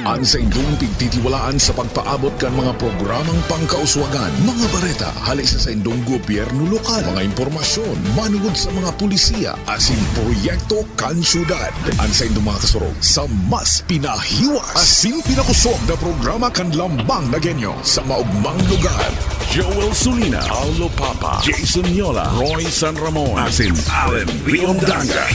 Ang sa indong pigtitiwalaan sa pagpaabot kan mga programang pangkauswagan, mga bareta, halis sa indong gobyerno lokal, mga impormasyon, manugod sa mga pulisiya, asin proyekto kan syudad. Ang sa indong mga kasurog sa mas pinahiwas, asin pinakusog na programa kan lambang na genyo sa maugmang lugar. Joel Sulina, Paulo Papa, Jason Yola, Roy San Ramon, asin Allen Riondanga.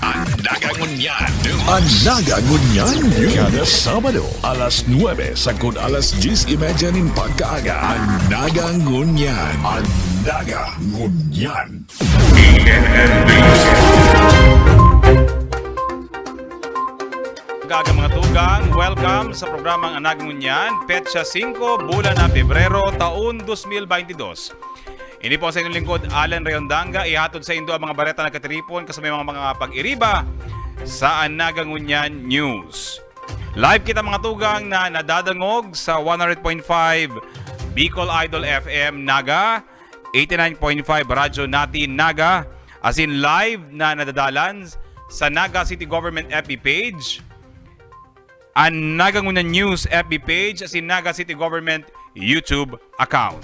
Ang nagangunyan. Ang nagangunyan. Kada Sabado, alas 9 sagod alas 10:30 nin pagkaaga. Ang nagangunyan. Ang nagangunyan. Mga tugang, welcome sa programang Anagangunyan, Petsa 5, bulan na Pebrero, taon 2022. Ini po sa inyong lingkod, Allen Riondanga, ihatod sa indo ang mga bareta na katiripon kasama mga pag-iriba sa Anagangunyan News. Live kita mga tugang na nadadangog sa 100.5 Bicol Idol FM Naga, 89.5 Radyo Natin Naga, as in live na nadadalan sa Naga City Government FB page, ang Nagangunyan News FB page, as in Naga City Government YouTube account.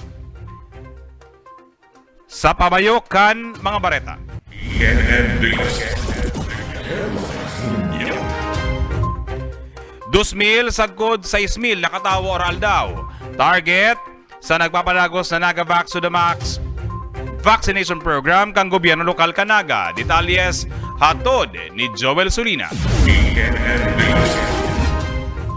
Sa pabayokan, mga bareta. 2,000 sagkod 6,000 nakatawo oral daw. Target sa nagpapadagos na Naga Vax to the Max vaccination program kang gobyerno lokal Kanaga. Detalyes hatod ni Joel Sulina.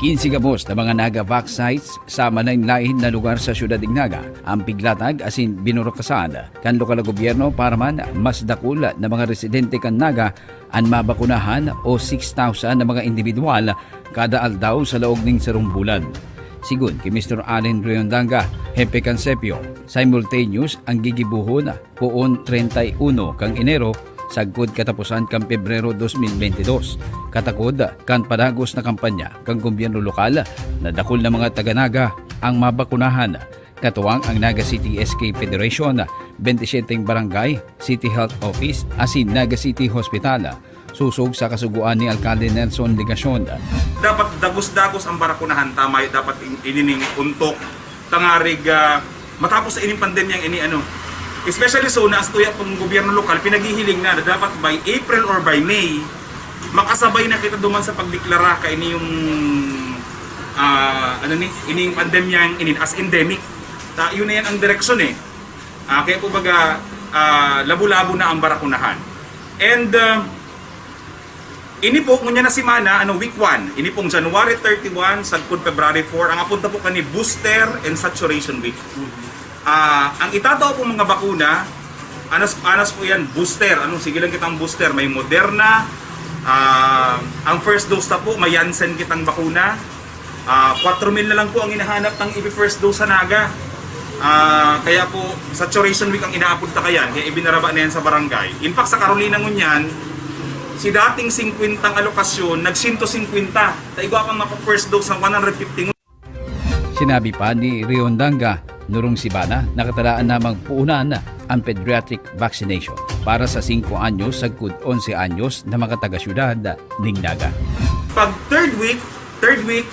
15 gabos na mga Naga-Vax sites sa manaylain na lugar sa syudad ng Naga ang piglatag asin binurokasan kan lokal na gobyerno para man mas dakul na mga residente kan Naga ang mabakunahan o 6,000 na mga individual kada aldaw sa laog ning sarong bulan. Sigun kay Mr. Allen Riondanga, Hepe Cansepio, simultaneous ang gigibuhon poon 31 kang Enero sagkod katapusan kang Pebrero 2022. Katakod kan padagos na kampanya kang gobyerno lokal na dakol na mga taga-Naga ang mabakunahan. Katuwang ang Naga City SK Federation, 27 Barangay, City Health Office, asin Naga City Hospital. Susog sa kasuguan ni Alcalde Nelson Ligacion. Dapat dagos-dagos ang barakunahan, tama, dapat inining untok tangarig matapos sa ining pandemyang ini especially so na astuya pong gobyerno lokal pinaghihiling na dapat by April or by May makasabay na kita duman sa pagdeklara kay ini yung ining pandemyang inin as endemic. Yun na yan ang direksyon kaya po baga labo-labo na ang barakunahan. And ini po ngunya na simana week 1, ini pong January 31 sagkod February 4 ang apunta po kani booster and saturation week. Ang itataw po mga bakuna, anas po yan, booster. Sige lang kitang booster. May Moderna. Ang first dose na po, may Janssen kitang bakuna. 4,000 na lang po ang hinahanap ng first dose sa Naga. Kaya po, saturation week ang inaapunta kayan. Kaya ibinaraba na yan sa barangay. In fact, sa Carolina Ngunyan, si dating 50 ang alokasyon, nag-150. Taigwa pang mapa-first dose ng 150. Sinabi pa ni Riondanga, nurong Sibana, nakatalaan namang puunan ang pediatric vaccination para sa 5 anyos sagkod 11 anyos na mga taga-syudad ning Naga. Pag third week,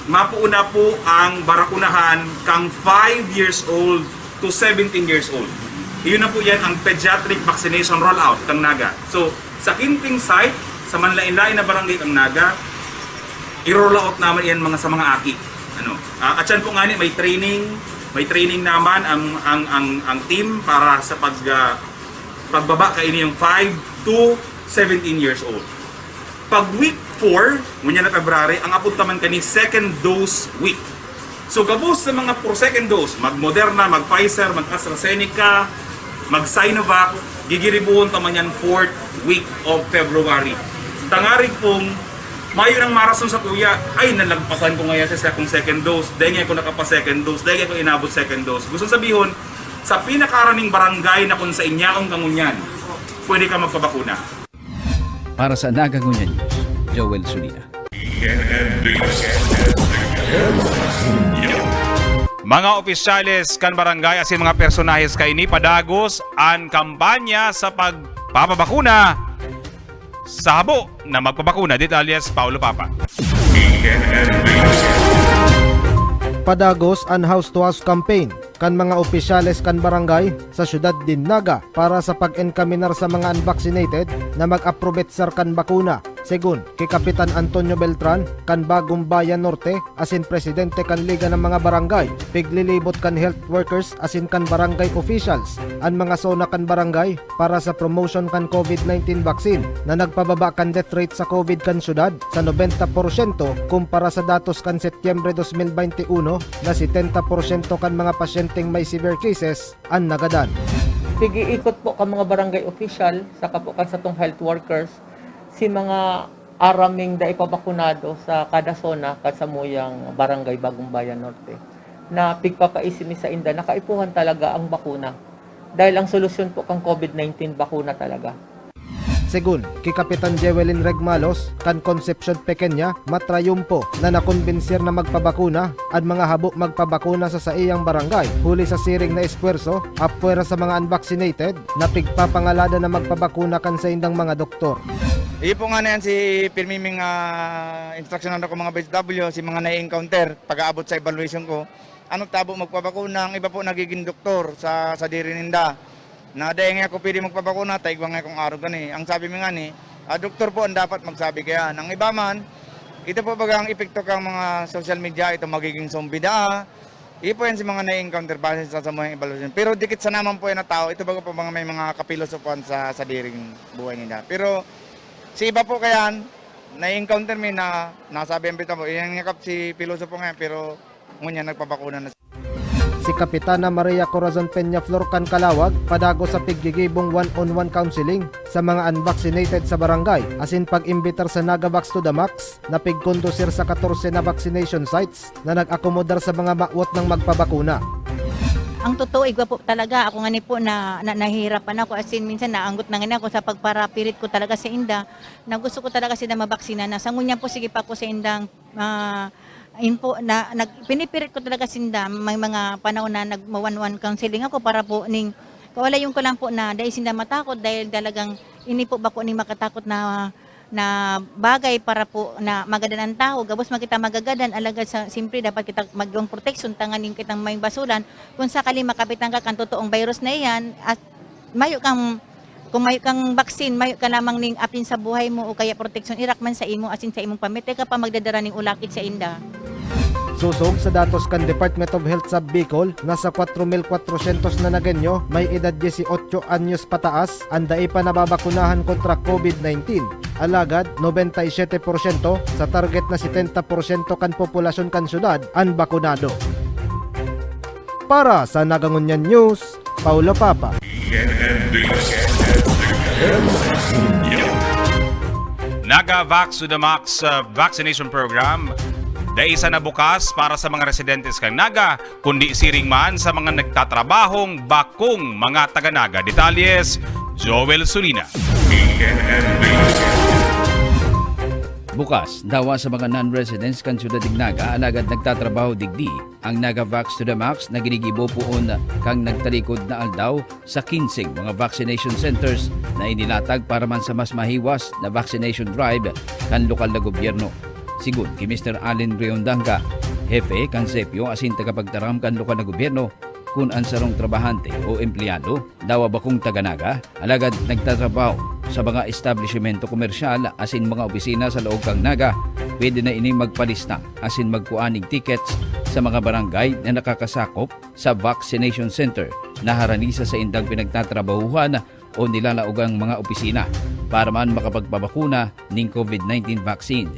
mapuuna po ang barakunahan kang 5 years old to 17 years old. Iyon na po yan ang pediatric vaccination rollout kang Naga. So, sa kinting site, sa manlain-lain na barangay kang Naga, i-roll out naman yan sa mga aki. At yan po nga may training naman ang team para sa pagbaba kaini yung 5 to 17 years old. Pag week 4, ngunya na February, ang apunta man kani second dose week. So gabos sa mga for second dose, mag Moderna, mag Pfizer, mag AstraZeneca, mag Sinovac, gigiribuhon taman yan 4th week of February. Tangarig pong mayo ng marason sa kuya, ay nalagpasan ko ngayon sa akong second dose, dahil ngayon ko nakapa-second dose, dahil ngayon ko inabot second dose. Gusto sabihin, sa pinakaraming barangay na kung sa inyaong Gangunyan, pwede ka magpabakuna. Para sa Nagangunyan News, Joel Sulina. Mga opisyales kan barangay asin mga personahes kay ni padagos ang kampanya sa pagpapabakuna sa habo na magpabakuna. Detalyes Paulo Papa. Padagos ang house-to-house campaign kan mga opisyales kan barangay sa syudad Dinaga para sa pag-encaminar sa mga unvaccinated na mag-aprobet sir kan bakuna. Segun kay Kapitan Antonio Beltran kan Bagong Bayan Norte asin presidente kan Liga ng mga barangay, piglilibot kan health workers asin kan barangay officials ang mga zona kan barangay para sa promotion kan COVID-19 vaccine na nagpababa kan death rate sa COVID kan syudad sa 90% kumpara sa datos kan Setyembre 2021 na 70% kan mga pasyenteng may severe cases ang nagadan. Pigiikot po ka mga barangay official sa kapukan sa tong health workers si mga araming da ipabakunado sa kada zona kad sa muyang barangay Bagong Bayan Norte na pigpapaisimi sa inda nakaipuhan talaga ang bakuna dahil ang solusyon po kang COVID-19 bakuna talaga. Segun kay Kapitan Jewelyn Regmalos kan Concepcion Pequeña matrayumpo na nakonbinsir na magpabakuna at mga habo magpabakuna sa iyang barangay huli sa siring na espuwerso apwera sa mga unvaccinated na pigpapangalada na magpabakuna kan sa indang mga doktor. Ipo nga na yan si pirmiming instruction na ko mga BSW, si mga na-encounter pag-aabot sa evaluation ko. Ano tabo magpabakuna, ang iba po nagiging doktor sa diri ninda. Na dahil nga ako pwede magpabakuna, taigwang nga kong araw gani. Ang sabi mo nga ni, doktor po ang dapat magsabi kaya. Ang iba man, ito po baga ang epekto kang mga social media, ito magiging zombie da. Ipo yan si mga na-encounter base sa mga evaluation. Pero dikit sa naman po yan na tao, ito baga po mga may mga kapilosopan sa diring buhay nila. Pero si iba po kaya, na-encounter me na nasabi ang bita mo, yan nga kap si pilosopo nga, pero ngunyan nagpabakuna na. Si Kapitana Maria Corazon Peña Flor kan Kalawag padago sa piggigibong one-on-one counseling sa mga unvaccinated sa barangay asin pag-imbitar sa Nagavax to the Max na pigkondusir sa 14 na vaccination sites na nag-akomodar sa mga makwot ng magpabakuna. Ang totoo, igwa po talaga. Ako nga ni po na nahihirapan ako. As in, minsan naanggot na nga ako sa pagparapirit ko talaga sa inda. Na gusto ko talaga sila mabaksina na. Sa ngunyan po, sige pa ako sa indang pinipirit ko talaga sinda. May mga panahon na nag-one-one counseling ako para po ning kawala yung ko lang po na dahil sinda matakot dahil talagang ini po ba ko ning makatakot na bagay para po na magadan ang tao gabos makita magagadan alagad sa simpre dapat kita magyung protection tanganin kitang may basulan kung sakali makapitan ka kan totoong virus na iyan at kung mayo kang vaccine mayo ka lamang ning apin sa buhay mo o kaya protection irakman sa imo asin sa imong pamete ka pa magdadara ning ulakit sa inda. Susog sa datos kan Department of Health sa Bicol, nasa 4,400 na nagenyo may edad 18 anyos pataas ang dai pa nababakunahan kontra COVID-19. Alagad, 97% sa target na 70% kan populasyon kan syudad ang bakunado. Para sa Nagangunyan News, Paulo Papa. Nagavax to the Max vaccination program isa na bukas para sa mga residentes kang Naga, kundi siring man sa mga nagtatrabahong bakong mga taga-Naga. Detalyes, Joel Sulina. Bukas, dawa sa mga non-residents kan syudad Naga, alagad nagtatrabaho digdi ang Nagavax to the Max na ginigibo poon kang nagtalikod na aldaw sa 15 mga vaccination centers na inilatag para man sa mas mahiwas na vaccination drive kan lokal na gobyerno. Sigun kay Mr. Allen Riondanga, hefe kan Sepio asin tagapagtaram kan lokal na gobyerno kung ang sarong trabahante o empleyado dawa bakong taga-Naga alagad nagtatrabaho sa mga establishmento komersyal asin mga opisina sa loob kang Naga pwede na ini magpalista asin magkuanig tickets sa mga barangay na nakakasakop sa vaccination center na haranisa sa indang pinagtatrabahuhan o nilalaogang mga opisina para man makapagpabakuna ng COVID-19 vaccine.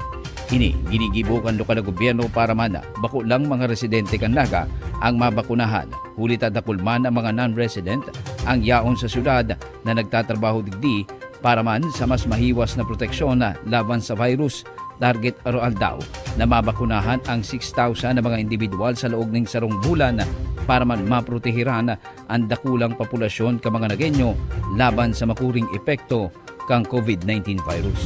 Ini ginigibo kan lokal na gobyerno para man bako lang mga residente kan Naga ang mabakunahan. Huli tadakulman ang mga non-resident ang yaon sa syudad na nagtatrabaho digdi para man sa mas mahiwas na proteksyon laban sa virus. Target aroal daw na mabakunahan ang 6,000 na mga individual sa loob ng sarong bulan para man maprotehiran ang dakulang populasyon ka mga Nagenyo laban sa makuring epekto kang COVID-19 virus.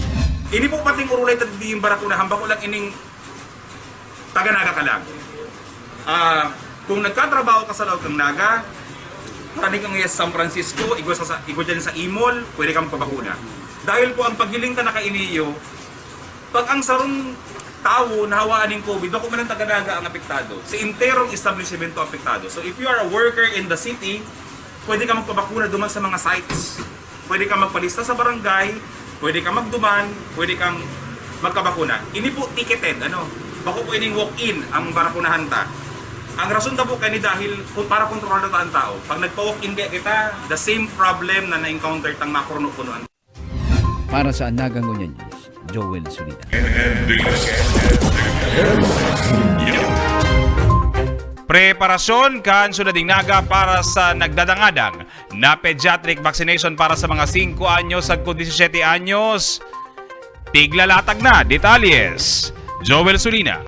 Ini po pating urulay at di yung barakunahan, bako lang ining taga-Naga ka lang. Kung nagkatrabaho ka sa loob ng Naga, tanig kang sa San Francisco, igwa dyan sa Imol, pwede kang pabakuna. Dahil po ang paghiling ta naka-iniyo, pag ang sarong tawo na hawaan ng COVID, bako man ang taga-naga ang apektado. Si interong establishmento apektado. So if you are a worker in the city, pwede ka magpabakuna duman sa mga sites. Pwede ka magpalista sa barangay, pwede ka magduman, pwede kang magkabakuna. Ini po ticketed, bako pwedeng walk-in ang barakunahan ta. Ang rason ta po kani dahil para kontrolado ta ang tao. Pag nagpa-walk-in kita, the same problem na na-encounter tang makurno-kunuan. Para sa Anaga Ngunya News, Joel Solida. Preparasyon kan Sudading Naga para sa nagdadangadang na pediatric vaccination para sa mga 5 anyos hangtod 17 anyos. Tiglalatag na detalyes. Joel Solina.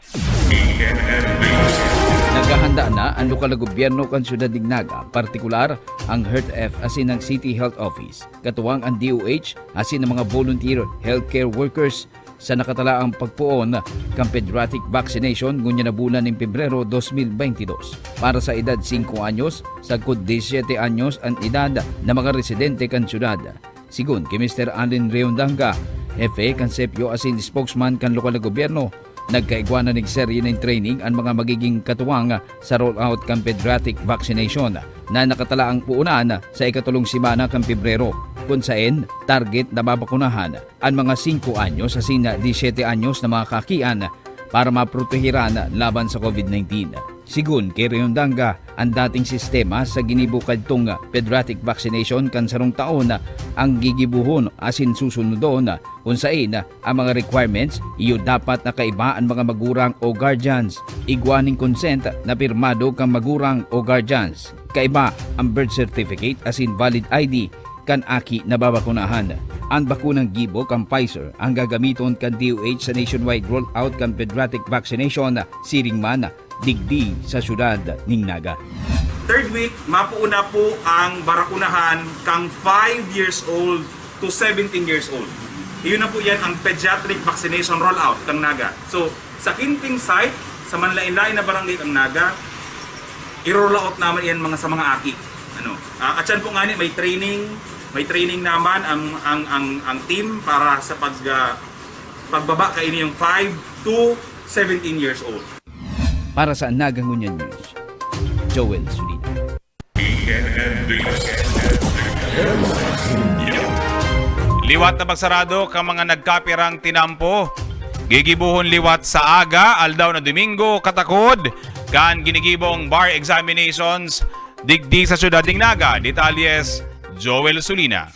Naghahanda na ang lokal na gobyerno kan Siyudad Dignaga, partikular ang HERTF asin ng City Health Office, katuwang ang DOH asin ng mga volunteer healthcare workers sa nakatalaang pagpuon kang pediatric vaccination ngunya na bulan ng Pebrero 2022 para sa edad 5 anyos sagkod 17 anyos ang edad na mga residente kan syudad. Sigun kay Mr. Allen Reondanga, FA Concepio asin spokesman kan lokal na gobyerno, nagkaigwana ng serye ng training ang mga magiging katuwang sa rollout kan pediatric vaccination na nakatalaang puunan sa ikatulong simana kan Pebrero, kung saan target na babakunahan ang mga 5 anyos asin 17 anyos na mga kakian para maprotehiran laban sa COVID-19. Sigun kay Reondanga, ang dating sistema sa ginibukad tong pediatric vaccination kan sarong taon ang gigibuhon asin susunodon kung saan ang mga requirements iyo dapat nakaiba ang mga magurang o guardians, igwaning consent na pirmado kang magurang o guardians, kaiba ang birth certificate asin valid ID kan aki na babakunahan. Ang bakunang gibo kang Pfizer ang gagamiton kan DOH sa nationwide rollout kan pediatric vaccination siring man digdi sa syudad ning Naga. Third week, mapuuna po ang barakunahan kang 5 years old to 17 years old. Iyon na po yan ang pediatric vaccination rollout kang Naga. So, sa Kinting site, sa manlain-lain na barangay kang Naga, i-roll out naman yan sa mga aki. At yan po nga may training naman ang team para sa pagbaba kaini yung 5 to 17 years old. Para sa Anaga Ngunya News, Joel Solida. Liwat na pagsarado kang mga nagkapirang tinampo. Gigibuhon liwat sa aga, aldaw na Domingo, katakod. Kan ginigibong bar examinations, digdi sa Siyudad ng Naga. Detalyes, Joel Solina.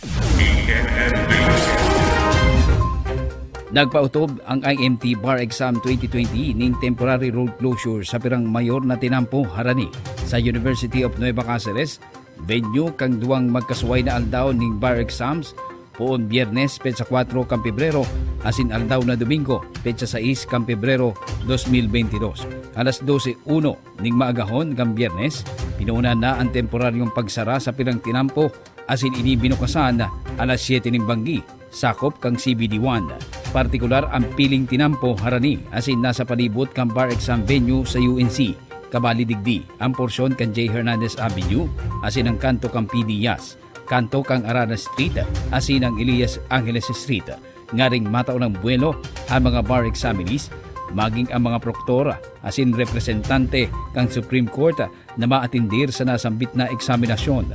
Nagpautob ang IMT Bar Exam 2020 ning temporary road closure sa pirang mayor na tinampo harani sa University of Nueva Cáceres, venue kang duwang magkasuway na aldaw ning bar exams poon Biyernes petsa 4 kang Pebrero asin aldaw na Domingo petsa 6 kang Pebrero 2022. Alas 12:01 ning maagahon kang Biyernes, pinuuna na ang temporaryong pagsara sa pirang tinampo asin ini binukasan alas 7 ning banggi sakop kang CBD1. Partikular ang piling tinampo harani asin nasa palibot kang bar exam venue sa UNC. Kabali digdi ang porsyon kan J. Hernandez Avenue asin ang kanto kang PD Yas, kanto kang Arana Street asin ang Elias Angeles Street. Ngaring matao ng buwelo ang mga bar examinees maging ang mga proktora asin representante kang Supreme Court na maatindir sa nasambit na eksaminasyon.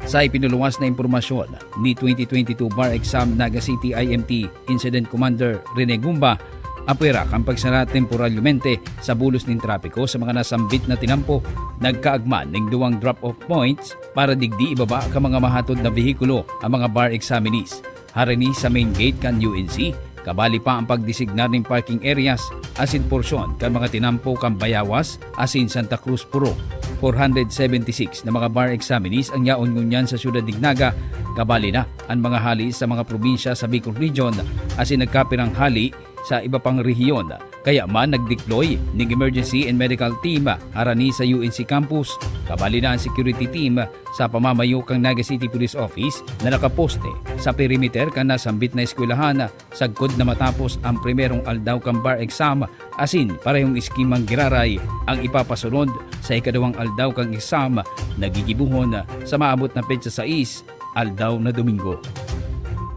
Sa ipinuluwas na impormasyon ni 2022 Bar Exam Naga City IMT Incident Commander Rene Gumba, apwera kang pagsara temporalyamente sa bulos ng trapiko sa mga nasambit na tinampo, nagkaagman ng duwang drop-off points para digdi ibaba ka mga mahatod na vehikulo ang mga bar examinees. Harani sa main gate kan UNC, kabali pa ang pagdesignar ng parking areas asin porsyon kan mga tinampo kan Bayawas asin Santa Cruz Puro. 476 na mga bar examinees ang yaon ngunyan sa Siyudad Dignaga, kabali na ang mga hali sa mga probinsya sa Bicol Region asin nagkapirang hali sa iba pang rehiyon. Kaya man nag-deploy ng emergency and medical team harani sa UNC campus, kabali na ang security team sa pamamayo kang Naga City Police Office na nakaposte sa perimeter kan nasambit na eskwelahan sagkod na matapos ang primerong aldaw kang bar exam asin parehong iskimang giraray ang ipapasunod sa ikadawang aldaw kang exam na gigibuhon sa maabot na petsa 6 aldaw na Domingo.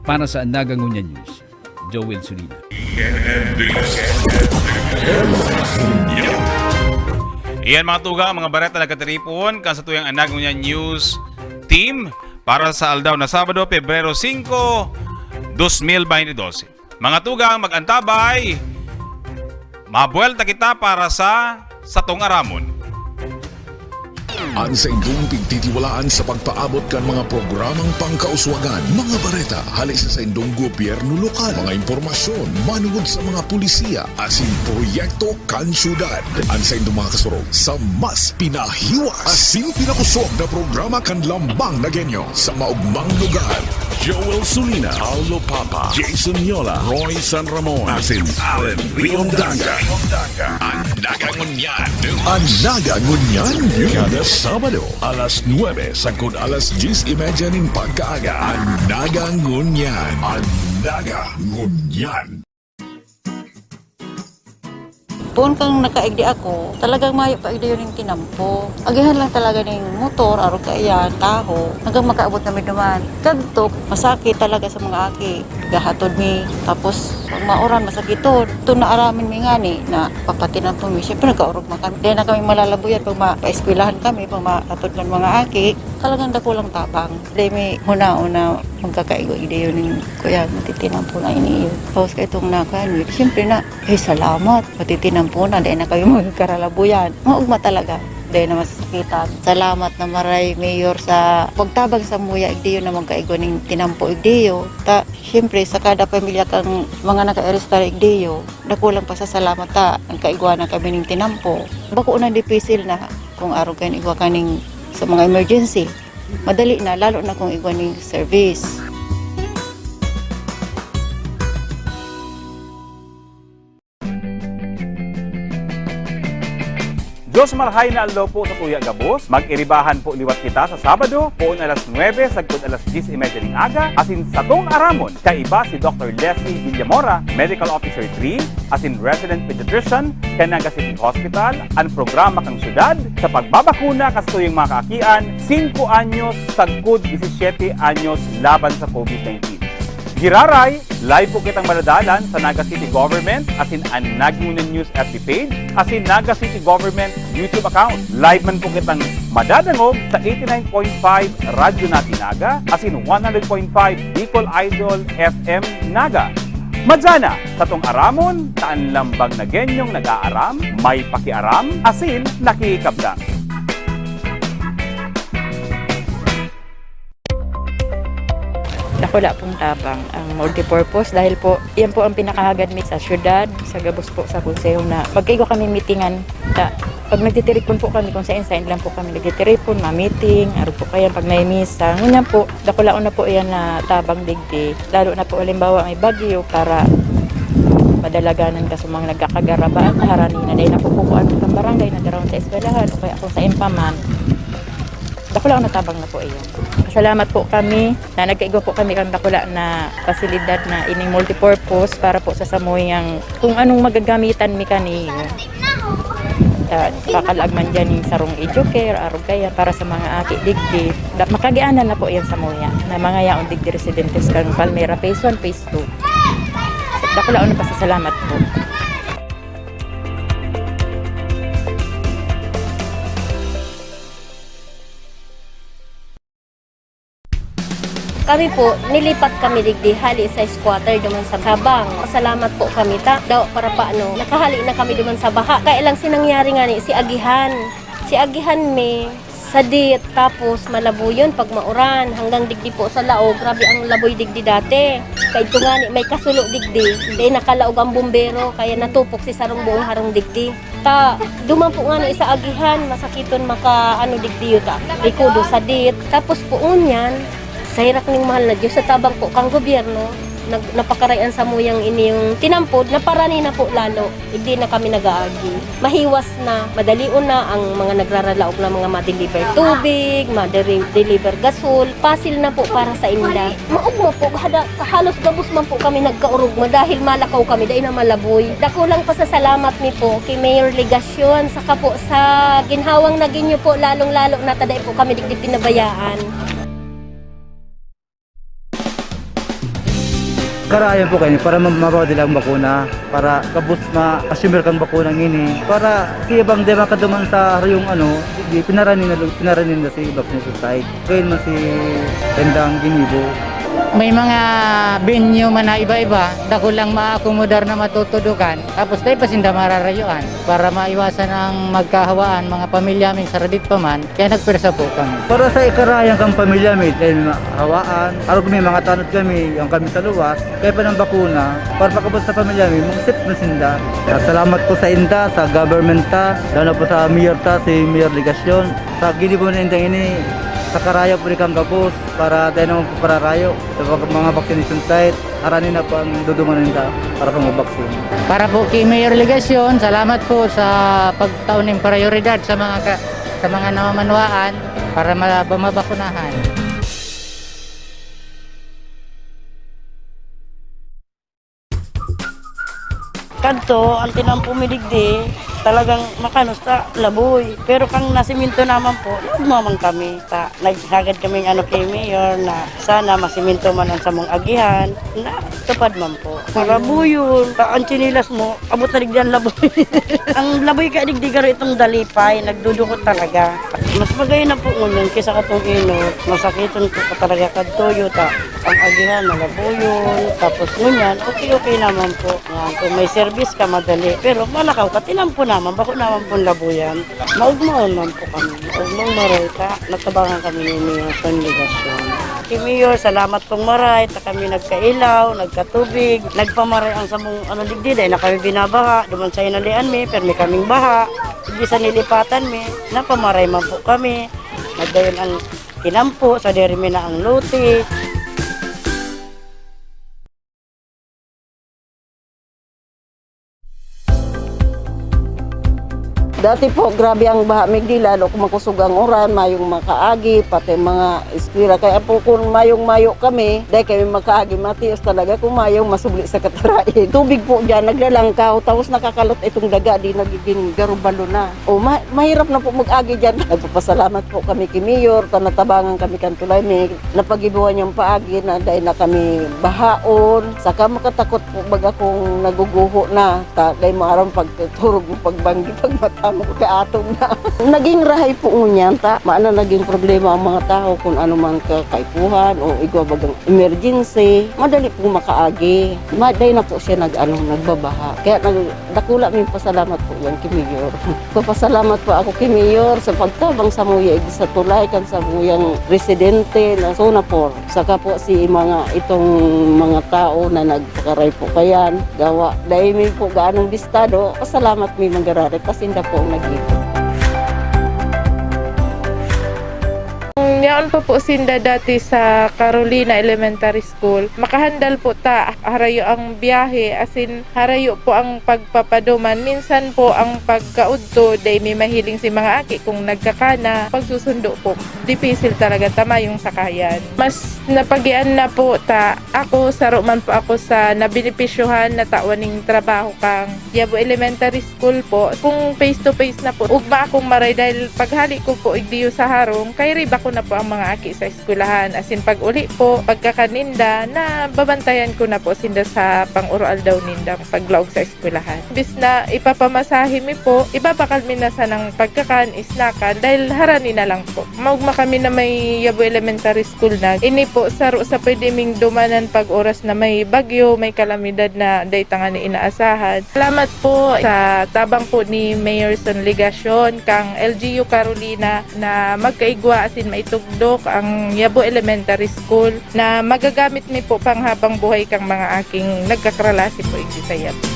Para sa Anaga Ngunya News, Joel Solina. Iyan mga tuga, mga bareta nagkatiripon kan sa tuyang anag niya news team para sa aldaw na Sabado, Pebrero 5, 2022. Mga tugang mag-antabay, mabuelta kita para sa Satong Aramon. Ang sa indong pigtitiwalaan sa pagpaabot kan mga programang pangkauswagan, mga bareta, hali sa indong gobyerno lokal, mga impormasyon, manugod sa mga pulisiya, asin proyekto kan syudad. Ang sa indong mga kasurog sa mas pinahiwas, asin pinakusog na programa kan lambang na genyo sa maugmang lugar. Joel Sulina, Aldo Papa, Jason Yola, Roy San Ramon, asin Allen Riondanga. Ang nagangunyan, kada Sabado, alas 9 sagkod alas 10:30 ning pagkaaga. Ang nagangunyan. Ang nagangunyan. Doon kang nakaigdi ako, talagang mayo pa igdi yun yung tinampo. Agihan lang talaga ng motor, araw kaya, taho, hanggang makaabot namin naman. Kadtok, masakit talaga sa mga aki. Gahatod mi, tapos pag mauran, masakiton. Ito na aramin mi nga ni, na papatinampo mi. Siyempre nagkaurog man kami. Dahil na kami malalabuyan, pag ma-eskwelahan kami, pag makatod ng mga aki, talagang dako lang tabang. Dahil may huna-una, magkakaigo-igdi yun yung kuya, matitinampo na iniyo. Tapos ka itong nakan, siyempre na, salamat, matitinampo na, dahil na kami magkaralabuyan. Maugma talaga, dahil na masasakitan. Salamat na maray, Mayor, sa pagtabang sa muya, igdiyo na magkaigo ng tinampo igdiyo. Siyempre, sa kada pamilya kang mga naka-arrestar igdiyo, nakulang pa sa salamat nagkaigwa na kami ng tinampo. Bako na dipisil na kung araw kayo igwa ka sa mga emergency. Madali na, lalo na kung igwa ng service. Diyos marhay na aldaw po sa Tuya Gabos. Mag-iribahan po liwat kita sa Sabado, poon alas 9, sagkod alas 10:30 ning aga. Asin Satong Aramon, kaiba si Dr. Leslie Villamora, Medical Officer 3, asin Resident Pediatrician, Canaga City Hospital, ang programa kang syudad sa pagbabakuna kas tuyong mga kaakian, 5 anyos, sagkod 17 anyos laban sa COVID-19. Giraray, live po kitang maladalan sa Naga City Government asin ang Nagangunyan News FB page asin Naga City Government YouTube account. Live man po kitang madadangog sa 89.5 Radyo Natin Naga asin 100.5 Bicol Idol FM Naga. Madyana, sa tong aramon, taan lambang na genyong nag-aaram, may pakiaram, asin nakikabdang. Wala pong tabang ang multipurpose dahil po yan po ang pinakahagad mi sa syudad, sa Gabos po sa konseho na magkaigo kami meetingan. Pag nagtitiripon po kami kung saan lang po kami nagtitiripon, ma-meeting, araw po kaya pag may misa. Ngunyan po, dakulaon na po yan na tabang digdi. Lalo na po halimbawa may bagyo para madalaganan ka sa mga nagkakagarabaan na haranina. Dahil napupukuan po ng barangay na darawin sa eskwelahan o kaya kung sa impaman. Dakulaon na tabang na po iyan. Salamat po kami na nagkaigo po kami ang dakula na pasilidad na ining multipurpose para po sa samuyang kung anong magagamitan mi kaniyo. Kakalagman dyan yung sarong educare, arog kaya para sa mga aki digdi. Makagianan na po yan sa muya na mga yaong digdi residentes kang Palmera Phase 1, Phase 2. Dakulaon na pasasalamat po. Kami po, nilipat kami digdi hali sa squatter duman sa Habang. Salamat po kami daw para paano. Nakahali na kami duman sa baha. Kaya lang sinangyari nga ni si Agihan. Si Agihan may sadit tapos malabuyon pag mauran hanggang digdi po sa laog. Grabe ang laboy digdi dati. Kaya ito nga ni may kasulo digdi. Hindi nakalaog ang bumbero kaya natupok si sarong buong harong digdi. Duman po nga ni sa Agihan masakiton maka digdi yuta. Ikudo sadit. Tapos po unyan sa hirak ning mahal na Diyos, sa tabang po kang gobyerno, napakarayan sa muyang ini yung tinampod, naparani na po lalo, hindi na kami nag-aagi. Mahiwas na, madalion na ang mga nagraralaog na mga ma-deliver tubig, ma-deliver gasol, pasil na po para sa inda. Maugmo po, halos gabos man po kami nagkaurugma dahil malakaw kami, dahil na malaboy. Dako lang pasasalamat ni po kay Mayor Legasyon, saka po sa ginhawang naging nyo po, lalong-lalo na taday po kami digdi pinabayaan. karayan po kayo para mabawa nila ang bakuna para kabus ma-assumer kang bakuna ini para siyabang di makaduman sa yung di pinaranin na si vaccination site kaya man si tendang ginibo. May mga venue man na iba-iba, dako lang maakomodar na matutudukan. Tapos tayo pa sinda mararayuan para maiwasan ang magkahawaan mga pamilya may saradit pa man. Kaya nagpersa po kami. Para sa ikarayang kang pamilya may hawaan, araw kami mga tanod kami, ang kami sa luwas, kaya pa ng bakuna, para pakabot sa pamilya may mga sip na sinda. Salamat po sa INTA, sa government ta, lalo po sa mayor ta, si Mayor Ligasyon. Sa gini po na INTA ini, sa karayo po ni kang kapos para tayo naman po pararayo sa mga vaccination site. Aranin na po ang duduman nila para po mag-vaccine. Para po kay Mayor Ligasyon, salamat po sa pagtaon ng prioridad sa mga namamanwaan para mabakunahan. Kadto, ang tinampumidigdi, talagang makanos ta laboy. Pero kang nasiminto naman po, nagmamang kami. Naghagad kami kay Mayor na sana masiminto man ang samong agihan na tupad man po. Laboy ang chinilas mo, abot na digdihan laboy. Ang laboy ka digdigaro itong dalipay, nagdudukot talaga. Mas magay na po ngunyan kaysa katong inot. Masakiton po ka talaga kadtoyo ta. Ang agihan na laboyon, tapos ngunyan, okay naman po. Kung may service ka, madali. Pero malakaw ka, tinampo naman, bako naman po labuyan. Maugmaon man po kami. Maugmang maray ka, nagtabangan kami ni Mayor sa Ligasyon. Kay Mayor, salamat pong maray, ta kami nagkailaw, nagkatubig, nagpamaray ang samong digdi, dahil na kami binabaha, duman sa inalian mi, pero may kaming baha, hindi sa nilipatan mi, napamaray man po kami, nagdayon ang kinampo, sa derimi na ang lote. Dati po, grabe ang baha migdi, lalo kung makusog ang oran, mayong makaagi, pati mga eskwira. Kaya po kung mayong-mayo kami, dahil kami makaagi, matios talaga kung mayong masubli sa katarain. Tubig po dyan, naglalangkaw, tapos nakakalot itong daga, di nagiging garubalo na. O, mahirap na po mag-agi dyan. Nagpapasalamat po kami kay Mayor, natabangan kami kantulay, may napagibuhan niyang paagi na dahil na kami bahaon. Saka makatakot po baga kung naguguho na, dahil maarang pagturog mo pagbanggi, pagmata mo kaatong na. Naging rahay po ngunyan ta. Maana naging problema ang mga tao kung ano man kakaipuhan o igwa bagang emergency. Madali po makaagi. Maday na po siya nagbabaha. Kaya dakula may pasalamat po yan kay Mayor. Papasalamat po ako kay Mayor sa pagtabang sa muyag sa tulay kan sa muyang residente na Sonapor. Saka po si itong mga tao na nagpakaray po kayan. Gawa. Dahil may po gaanong bistado. Pasalamat may mangarari. Pasinda po nag-ikot. Yaon pa po sinda dati sa Carolina Elementary School. Makahandal po ta harayo ang biyahe, asin harayo po ang pagpapaduman. Minsan po ang pagkaudto, day may mahiling si mga aki kung nagkakana. Pagsusundo po, dipisil talaga tama yung sakayan. Mas napagian na po ta ako, saro man po ako sa nabinipisyuhan na tawaning trabaho kang Yabo Elementary School po. Kung face to face na po, ugma akong maray dahil paghali ko po igdiyo sa harong, kay riba ko na po ang mga aki sa eskwelahan. Asin pag uli po, pagkakaninda, na babantayan ko na po sinda sa pang-oral daw nindang paglaog sa eskwelahan. Bis na ipapamasahe mi po, ibabakal mi na sa ng pagkakan, isnakan, dahil harani na lang po. Maugma kami na may Yabo Elementary School na. Ini po, saro sa pwede ming dumanan pag oras na may bagyo, may kalamidad na daytangan ni inaasahan. Salamat po sa tabang po ni Mayor Son Ligasyon, kang LGU Carolina na magkaigwa asin maitugdok ang Yabo Elementary School na magagamit mi po panghabang buhay kang mga aking nagkakralasi po iti sa Yabo.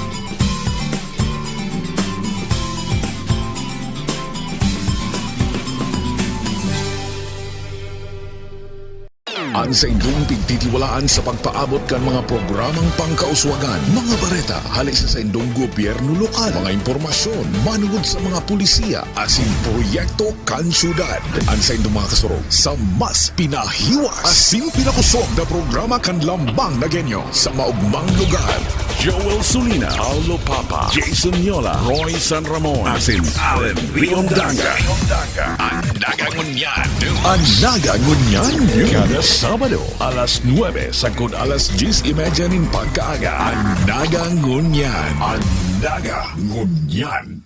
Ang sa inyong pagtitiwalaan sa pagpaabot kan mga programang pangkauswagan, mga bareta, halis sa inyong gobyerno lokal, mga impormasyon, manugod sa mga pulisiya, asin proyekto kan syudad. Ang sa inyong mga kasurog sa mas pinahiwas, asin pinakusog na programa kan lambang na genyo sa maugmang lugar. Joel Sulina, Paulo Papa, Jason Yola, Roy San Ramon, asin Allen Riondanga. Ang Nagangunyan. Nagangunyan kada Sabado, alas 9 sagkod alas 10:30 nin pagkaaga. Nagangunyan. Nagangunyan.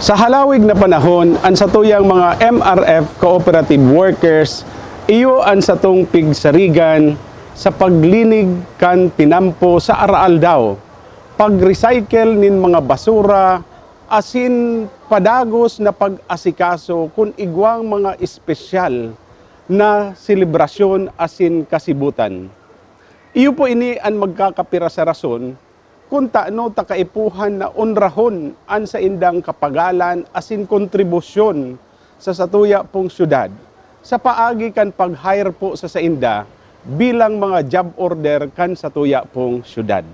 Sa halawig na panahon, ang satuyang mga MRF cooperative workers, iyo ang satong pigsarigan sa paglinig kan tinampo sa araal daw, pag-recycle nin mga basura, asin padagos na pag-asikaso kun igwang mga espesyal na selebrasyon asin kasibutan. Iyo po ini ang magkakapira sa rason kung taano takaipuhan na unrahon an sa indang kapagalan asin kontribusyon sa satuya pong syudad sa paagi kan pag-hire po sa sainda bilang mga job order kan satuya pong syudad.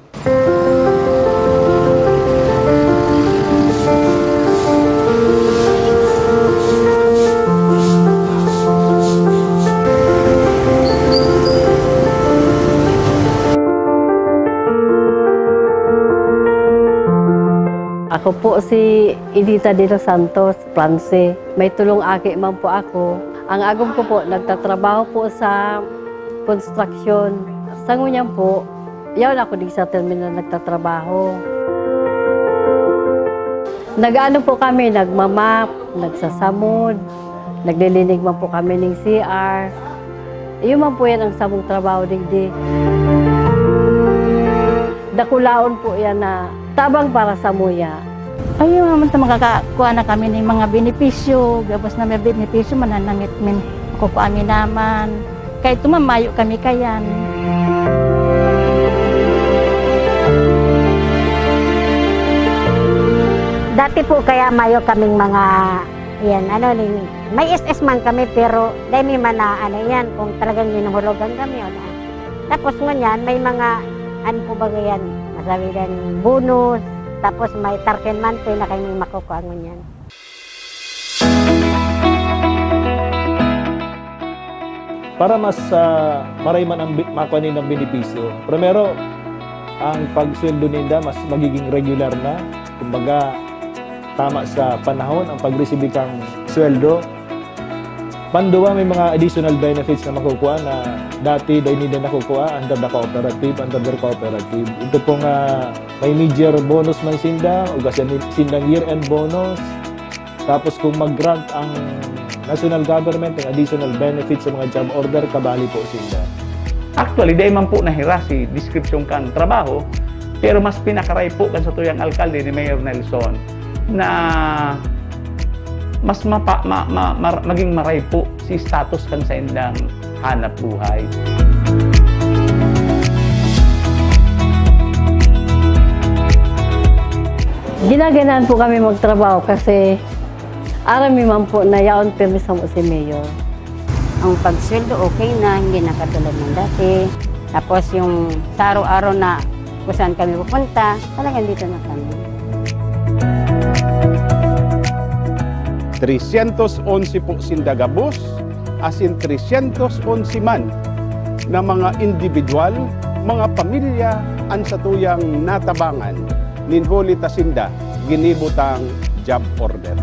Ako po si Edita de los Santos, France. May tulong aki man po ako. Ang agom ko po, nagtatrabaho po sa construction. Sa ngunyan po, yaw na ako di sa terminal nagtatrabaho. Nag-ano po kami, nagmamap, nagsasamod, naglilinig man po kami ng CR. Iyon man po yan ang samong trabaho digdi. dakulaon po yan na tabang para sa muya. Ayun naman ito makakakuha na kami ng mga benepisyo. Gabos na may benepisyo, mananamit min. Kukuha kami naman. Kahit tumamayo kami kayan. Dati po kaya mayo kaming mga, yan, may SS man kami pero dahil may mana, yan, kung talagang minuhulugan kami, wala. Tapos ngunyan, may mga, po ba yan, masabi din, bonus, tapos may 13 month na kami makukuha ngunyan. Para mas maray man ang makuha ng benepisyo. Primero, ang pagsweldo ninda mas magiging regular na. Kumbaga, tama sa panahon ang pag-receive kang sweldo. Panduwa, may mga additional benefits na makukuha na dati dahil nila nakukuha under the cooperative, under their cooperative. Ito pong may major bonus man sinda, o kasi sindang year-end bonus. Tapos kung mag-grant ang national government ng additional benefits sa mga job order, kabali po sila. Actually, dahil man po nahira si description kan trabaho, pero mas pinakaray po kan sa tuyang alkalde ni Mayor Nelson na mas maging maray po si status kan sa indang hanap buhay. Ginaganaan po kami magtrabaho kasi arami man po na yaon permis mo si Mayor. Ang pagsweldo okay na, hindi na katulad ng dati. Tapos yung sa araw-araw na kung saan kami pupunta, talagang dito na kami. 311 po sindagabos, as in 311 man na mga individual, mga pamilya ang satuyang natabangan ninhuli tasinda ginibutang job order.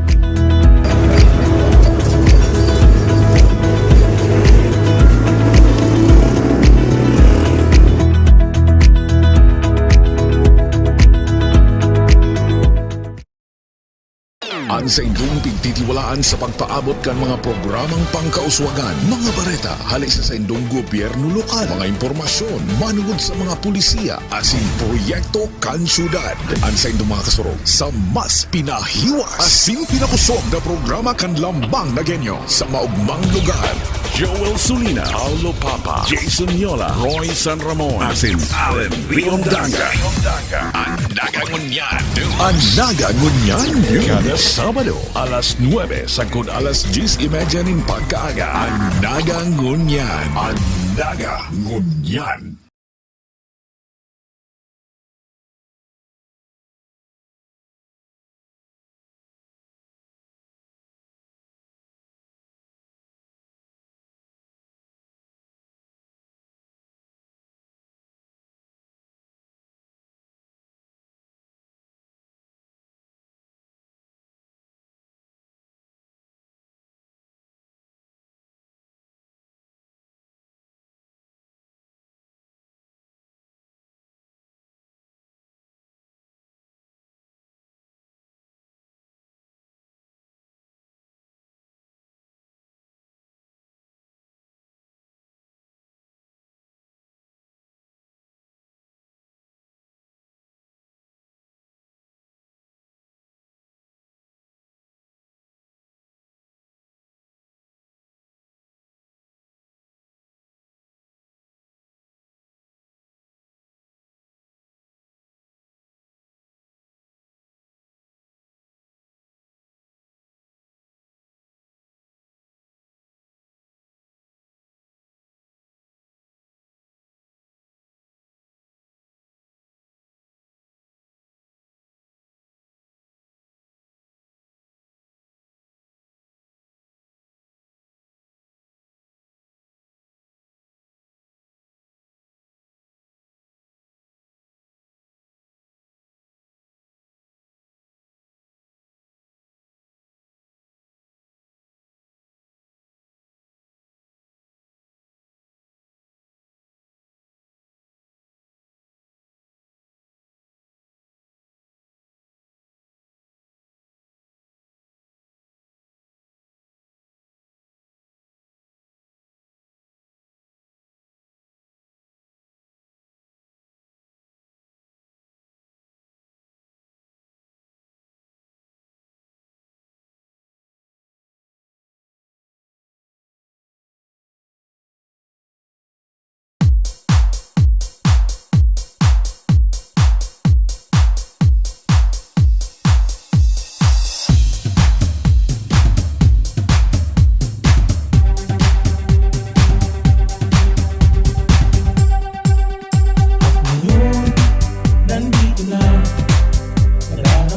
Ang sa indong pigtitiwalaan sa pagpaabot kan mga programang pangkauswagan, mga bareta, halisa sa indong gobyerno lokal, mga impormasyon, manungod sa mga pulisiya, asin proyekto kan syudad. Ang sa indong mga kasurog, sa mas pinahiwas, asin pinakusog na programa kan lambang na genyo sa maugmang lugar. Joel Sulina, Paulo Papa, Jason Yola, Roy San Ramon, asin Allen Riondanga. Anaga Ngunyan. Anaga Ngunyan. Kada Sabado, alas 9, sagkod alas 10:30 nin pagkaaga. Anaga Ngunyan. Anaga Ngunyan.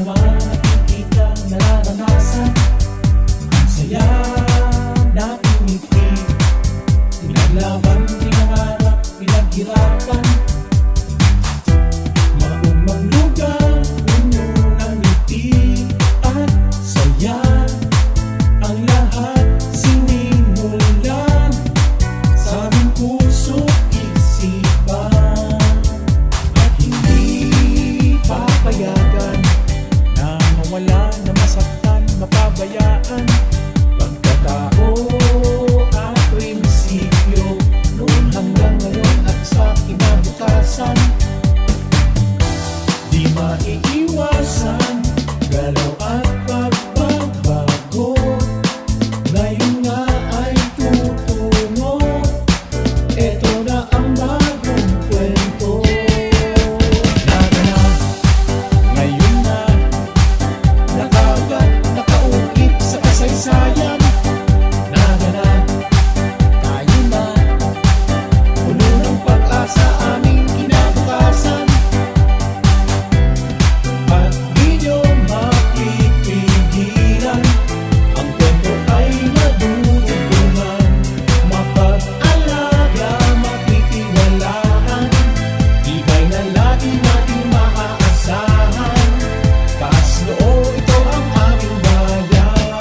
naman nakikita, nararanasan. Ang saya natin ngiti, pinaglaban, pinangarap, pinaghirapan. Maumang lugar, puno ng ngiti at saya. Ang lahat sinimulan sa aming puso, isipan. At hindi papayagan na mawala, na masaktan, mapabayaan. Pagkatao at prinsipyo, noon hanggang ngayon at sa kinabukasan. Di maiiwasan, galaw at pagbabago. Ngayon nga ay tutungo, eto na ang bagong kwento. Naganap, ngayon na, nakagat, nakaukit sa kasaysayan. Naganap, tayo na, puno ng pag-asa aming kinabukasan. At di nyo mapipigilan, ang kwento ay madudugtungan. Mapag-alaga, matitiwalaan, iba'y na lagi nating maaasahan. Taas noo, ito ang aming bayan.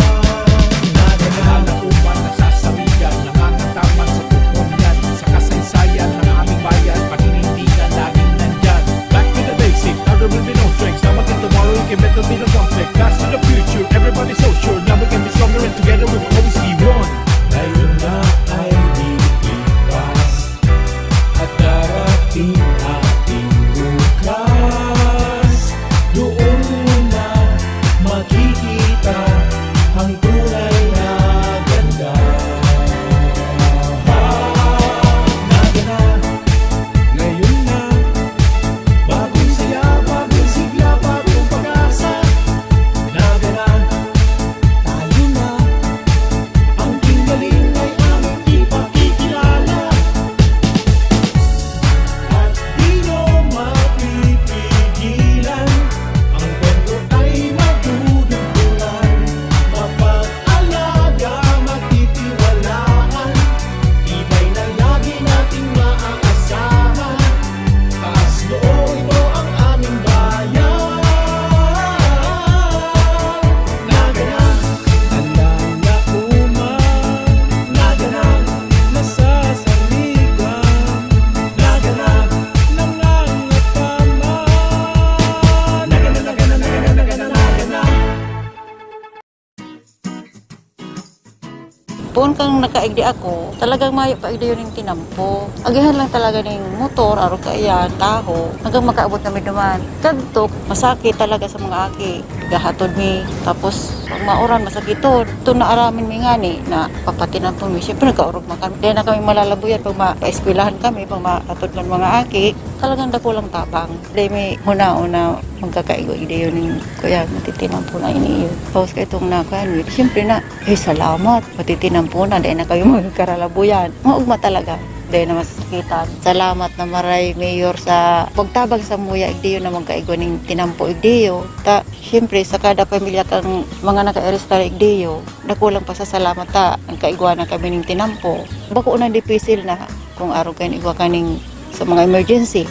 Naganap, upan nasasabigan, nakakataman sa tutungan, sa kasaysayan ng aming bayan, paninindigan laging nandyan. Back to the basic, now there will be no strengths. Now again tomorrow, we can better be the conflict. Past to the future, everybody's so sure. Now we can be stronger and together we will always be one. Ngayon na ay lilipas at darating ating bukas. Doon na makikita ang tunay na ganda. Naganap, ngayon na, bagong saya, bagong sigla, bagong pag-asa. Naganap, tayo na, ang galing ay aming ipakikilala. At di nyo mapipigilan, ang kwento ay madudugtungan. Mapag-alaga, matitiwalaan, iba'y na lagi nating maaasahan. Taas noo, ito ang aming bayan. Naganap, handang nauman. Naganap, nasasaligan. Naganap, nangangataman. Naganap. Poon kang nakaigdi ako, talagang mayo pa igdi yun yung tinampo. Agihan lang talaga ng motor, araw kaya, taho, hanggang makaabot kami naman. Kadtok, masakit talaga sa mga aki. Gahatod mi, tapos pag mauran, masakitod. Ito na aramin mi nga ni, na papatinampo mi. Siyempre nagkaurog man kami. Dahil na kami malalabuyan, pag ma-eskwelahan kami, pag maatod ng mga aki, talagang dako lang tabang. Dahil may huna-una, magkakaigo-igdi yun yung kuya, matitinampo na iniyo. Tapos kayo itong nakuhan, siyempre na, salamat, matitinampo na, dahil na kayo magkaralabuyan. Maugma talaga, dahil na masakitan. Salamat na maray, Mayor, sa pagtabang sa muya, igdiyo na magkaigo ng tinampo igdiyo. Ta, siyempre, sa kada pamilya kang mga naka-arrestar igdiyo, nakulang pa sa salamat ta, ang kaigwa na kami ng tinampo. Bako unang dipisil na, kung araw kayo igwa ka ng sa mga emergency.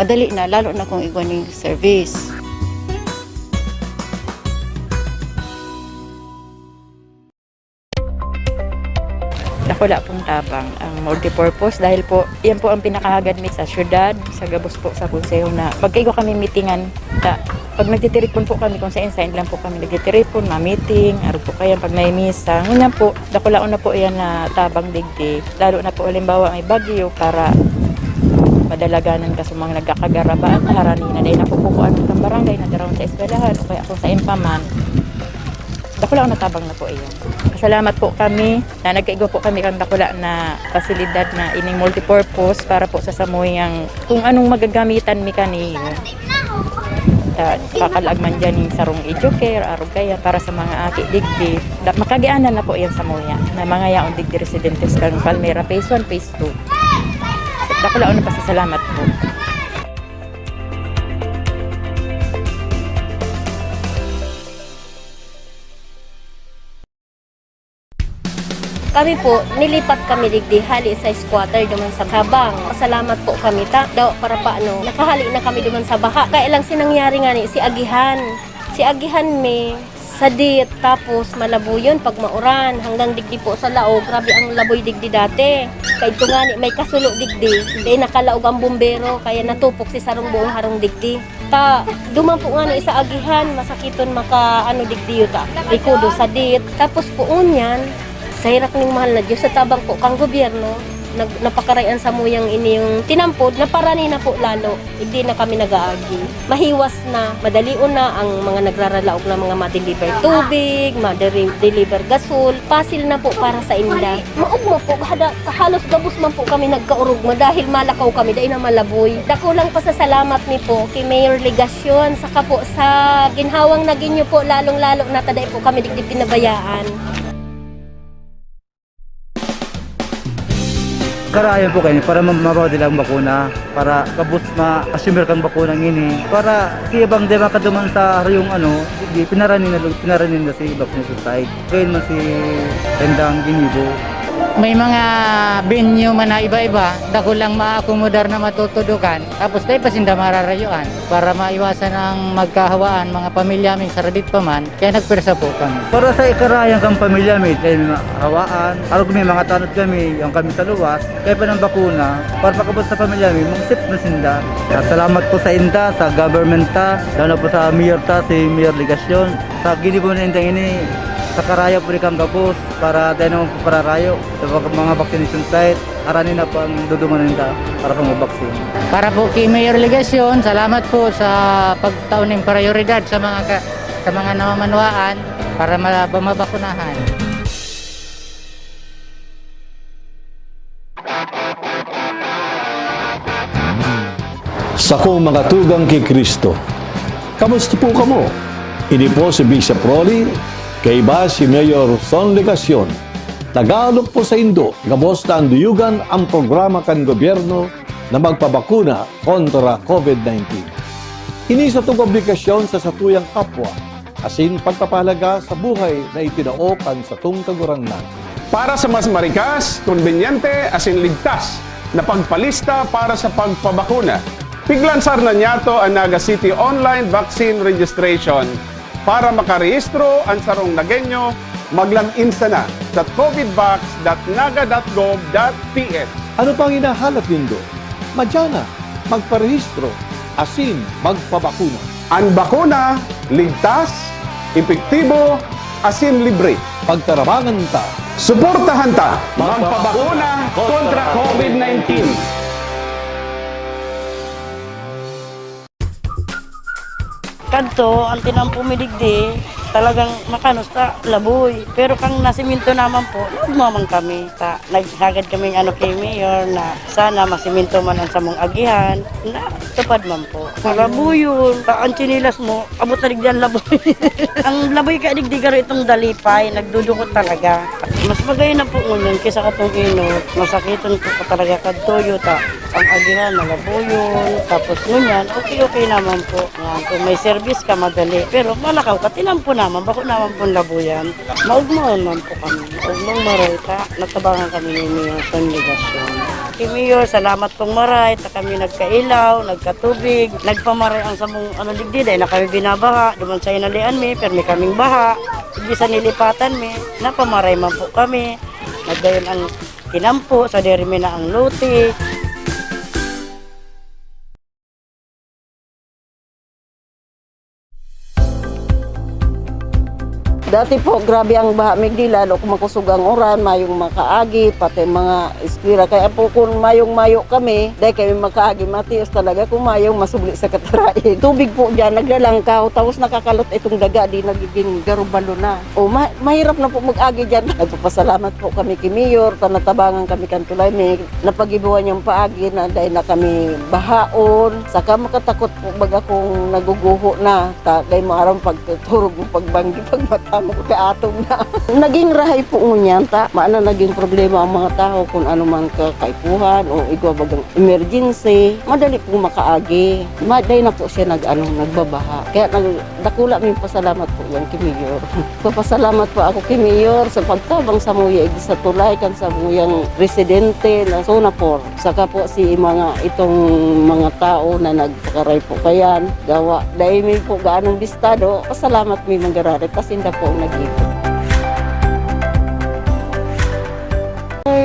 Madali na, lalo na kung igwa ng service. Wala pong tabang ang multipurpose dahil po yan po ang pinakahagad mi sa syudad, sa Gabos po sa konseho na pagkaigo kami meetingan ta, pag nagtitiripon po kami kung sa insign lang po kami nagtitiripon, ma-meeting, araw po kayan pag may misa. Ngunyan po, dakulaon na po yan na tabang digdi, lalo na po halimbawa may bagyo para madalaganan ka sa mga nagkakagarabaan na haranina dahil napupukuan ng barangay na darawon sa eskwelahan o kaya kung sa impaman. Dakula na tabang na po iyon. Salamat po kami na nagkaigo po kami kang dakula na pasilidad na ining multipurpose para po sa samuyang kung anong magagamitan mi kaniyo. Kakalagman dyan yung sarong educare, arog kaya para sa mga aki digdi. Makagianan na po yan sa muya na mga yaong digdi residentes kang Palmera Phase 1, Phase 2. Dakula na pasasalamat po. Kami po, nilipat kami digdi hali sa squatter duman sa Habang. Salamat po kami ta. Daw para paano, nakahali na kami duman sa baha. Kaya lang sinangyari nga ni si Agihan. Si Agihan may sadit, tapos malabuyon pag mauran. Hanggang digdi po sa laog. Grabe ang laboy digdi dati. Kaya ito nga ni, may kasulo digdi. Hindi nakalaog ang bumbero, kaya natupok si sarong buong harong digdi. Ta, duman po nga ni sa Agihan, masakiton maka ano digdi yuta. Ikudo sadit. Tapos po unyan, sa hirap ng mahal na Diyos, sa tabang po kang gobyerno, napakarayan sa muyang ini yung tinampod, na parani na po lalo. Hindi na kami nag-aagi. Mahiwas na, madalion na ang mga nagraralaog na mga ma-deliver tubig, ma-deliver gasol. Pasil na po para sa inda. Maugmo po, halos gabos man po kami nagkaurugma dahil malakaw kami, dahil na malaboy. Dako lang pasasalamat ni po kay Mayor Legasyon, saka po sa ginhawang naging nyo po, lalong-lalo na taday po kami digdi pinabayaan. Karayan po kayo para mabawa nila ang bakuna, para kabus ma-assumer kang bakuna ini, para kiyabang di makaduman sa yung ano, pinaranin na si vaccination site. Kaya man si Tendang Ginibo. May mga venue man na iba-iba, dako lang maakomodar na matutudukan. Tapos tayo pasinda mararayuan para maiwasan ang magkahawaan mga pamilya min sa radit pa man, kaya nagpersa po kami. Para sa ikarayang kang pamilya may hawaan, araw kami mga tanod kami, yung kami sa luwas, kaya pa ng bakuna, para pakabot sa pamilya may mga sip na sinda. Salamat po sa INTA, sa government ta, lalo po sa mayor ta, si Mayor Legasyon. Sa Ginibo na INTA ini, sa karayo po kang gabos para tayo naman po pararayo sa mga vaccination site. Aranin na po ang duduman nila para po mabaksin. Para po kay Mayor Legasyon, salamat po sa pagtaon ng prioridad sa mga namamanwaan para mabakunahan. Sa kong mga tugang kay Kristo, kamusta po kamo? Ini po si Bishop Rolly, kay ba si Mayor Son Legasyon. Tagalog po sa Indo, gabos na anduyugan ang programa kan gobyerno na magpabakuna kontra COVID-19. Ini sa itong obligasyon sa satuyang kapwa, asin pagpapahalaga sa buhay na itinaokan sa itong kagurangnan. Para sa mas marikas, konbenyente, asin ligtas na pagpalista para sa pagpabakuna, piglansar na niyato ang Naga City Online Vaccine Registration para makarehistro ang sarong Nagenyo, maglaminsa na sa covidvax.naga.gov.ph. Ano pang hinahanap nindo? Madyana, magparehistro, asin magpabakuna. Ang bakuna, ligtas, epektibo, asin libre. Pagtarabangan ta, Suportahan ta, magpabakuna kontra COVID-19. Kadto, ang tinampumidigdi, talagang makanos ta, laboy. Pero kang nasiminto naman po, lumamang kami. Naghagad kami kay Mayor na sana masiminto man ang samong agihan, na tupad man po. Laboy yun, ang chinilas mo, abot na digdihan laboy. Ang laboy kaya digdigaro itong dalipay, nagdudukot talaga. Mas bagay na po ngunyan kaysa katong inot, masakiton po ka talaga kadtoyo ta. Ang agihan, malaboyon, tapos ngunyan, okay naman po. Kung may service ka, madali. Pero malakaw ka, tinampo naman, bako naman po labuyan. Maugmaon man po kami. Maugmang maray ka, nagtabangan kami ni Mayor Son Legasyon. Kay Mayor, salamat pong maray, ta kami nagkailaw, nagkatubig, nagpamaray ang samong digdi, dahil na kami binabaha, duman sa inalian mi, pero may kaming baha, hindi sa nilipatan mi, napamaray man po kami, nagdayon ang tinampo, sa derimi na ang luti. Dati po, grabe ang baha migdi, lalo kung makusog ang uran, mayong makaagi, pati mga eskwira. Kaya po kung mayong-mayo kami, dahil kami makaagi, matios talaga kung mayong masubli sa katarain. Tubig po dyan, naglalangkaw, tapos nakakalot itong daga, di nagiging garubalo na. O, mahirap na po mag-agi dyan. Nagpapasalamat po kami kay Mayor, tanatabangan kami kantulay, may napagibuhan niyang paagi na dahil na kami bahaon. Saka makatakot po baga kung naguguho na, dahil maarang pagturog mo pagbanggi, pagmatang. mo kay atong na. Naging rahay po ngunyan ta, maana naging problema ang mga tao kung ano man kakaipuhan o igwa bagang emergency, madali po makaagi. Maday na po siya nagbabaha. Kaya dakula may pasalamat po yan kay Mayor. Papasalamat po ako kay Mayor sa pagtabang sa muya sa tulay kan sa muyang residente na Sonapor. Saka po si itong mga tao na nagpakaray po kayan, gawa. Dahil may po gaanong listado, pasalamat may manggararit, kasi hindi po nag-ipon.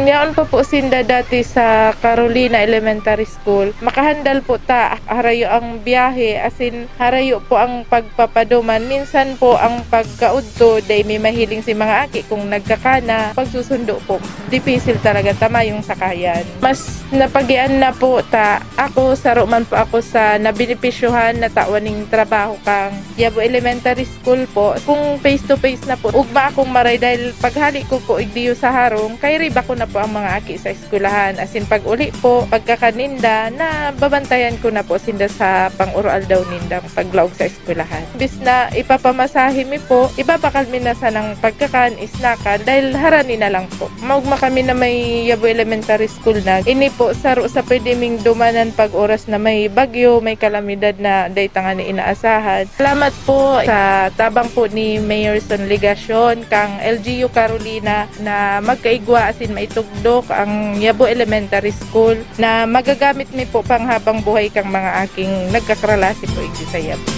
Yaon po sinda dati sa Carolina Elementary School. Makahandal po ta harayo ang biyahe, asin harayo po ang pagpapaduman. Minsan po ang pagkaudto, day may mahiling si mga aki kung nagkakana. Pagsusundo po, dipisil talaga tama yung sakayan. Mas napagian na po ta ako, saro man po ako sa nabinipisyuhan na tawaning trabaho kang Yabo Elementary School po. Kung face to face na po, ugma akong maray dahil paghali ko po igdiyo sa harong, kay riba ko na po ang mga aki sa eskwelahan. Asin pag uli po, pagkakaninda, na babantayan ko na po sinda sa pang-ural daw nindang paglaog sa eskwelahan. Bis na ipapamasahe mi po, ibabakal mi na sa ng pagkakan, isnakan, dahil harani na lang po. Maugma kami na may Yabo Elementary School na. Ini po, saro sa pwede ming dumanan pag oras na may bagyo, may kalamidad na dayta nga ni inaasahan. Salamat po sa tabang po ni Mayor Son Ligasyon, kang LGU Carolina na magkaigwa asin maitugdok ang Yabo Elementary School na magagamit mi po panghabang buhay kang mga aking nagkakralasi po sa Yabo.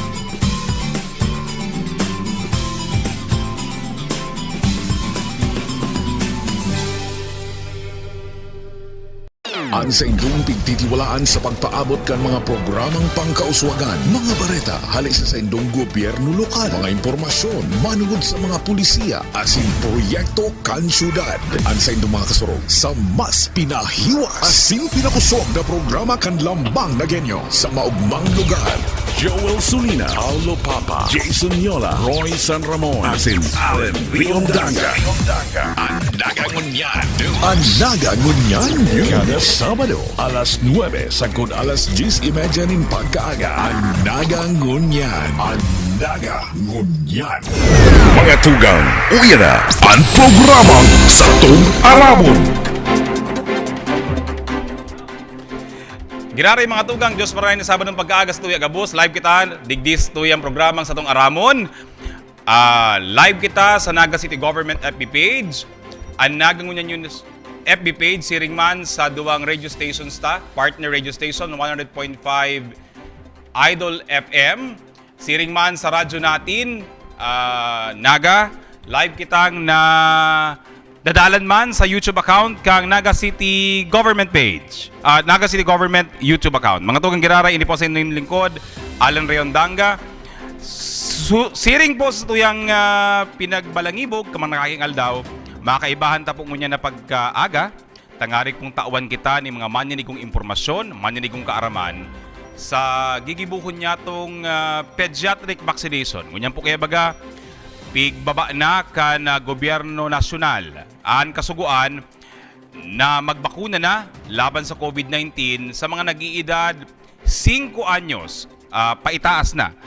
Ang sa indong pigtitiwalaan sa pagpaabot kan mga programang pangkauswagan, mga bareta, halis sa indong gobyerno lokal, mga impormasyon, manugod sa mga pulisiya, asin proyekto kan syudad. Ang sa indong mga kasurog, sa mas pinahiwas, asin pinakusog na programa kan lambang na genyo sa maugmang lugar. Joel Sulina, Paulo Papa, Jason Yola, Roy San Ramon, asin Allen Riondanga. Ang nagangunyan, kada Sabado, alas 9 sagod alas 10:30 nin pagkaaga. Ang nagangunyan. Mga tugang, uya na ang programang Satong Aramon. Giraray mga tugang, Diyos maray na Sabadong pagkaaga sa tuya gabos. Live kita, digdis tuyang programang Satong Aramon. Live kita sa Naga City Government FB page. Ang nagangunyan yun FB page, siring man sa duwang radio stations ta, partner radio station 100.5 Idol FM, siring man sa radyo natin, Naga, live kitang na dadalan man sa YouTube account kang Naga City Government page, Naga City Government YouTube account. Mga tugang giraray, ini po sa inyong lingkod, Alan Riondanga. Siring po sa tuyang pinagbalangibog, kamang nakaking aldaw, makaibahan ta po ngunya na pagkaaga, tangarik kong tawan kita ni mga maninigong impormasyon, maninigong kaaraman sa gigibuhon niya tong pediatric vaccination. Ngunyan po kaya baga, pigbaba na kan gobyerno nasyonal, ang kasuguan na magbakuna na laban sa COVID-19 sa mga nag-iedad 5 anyos, paitaas na.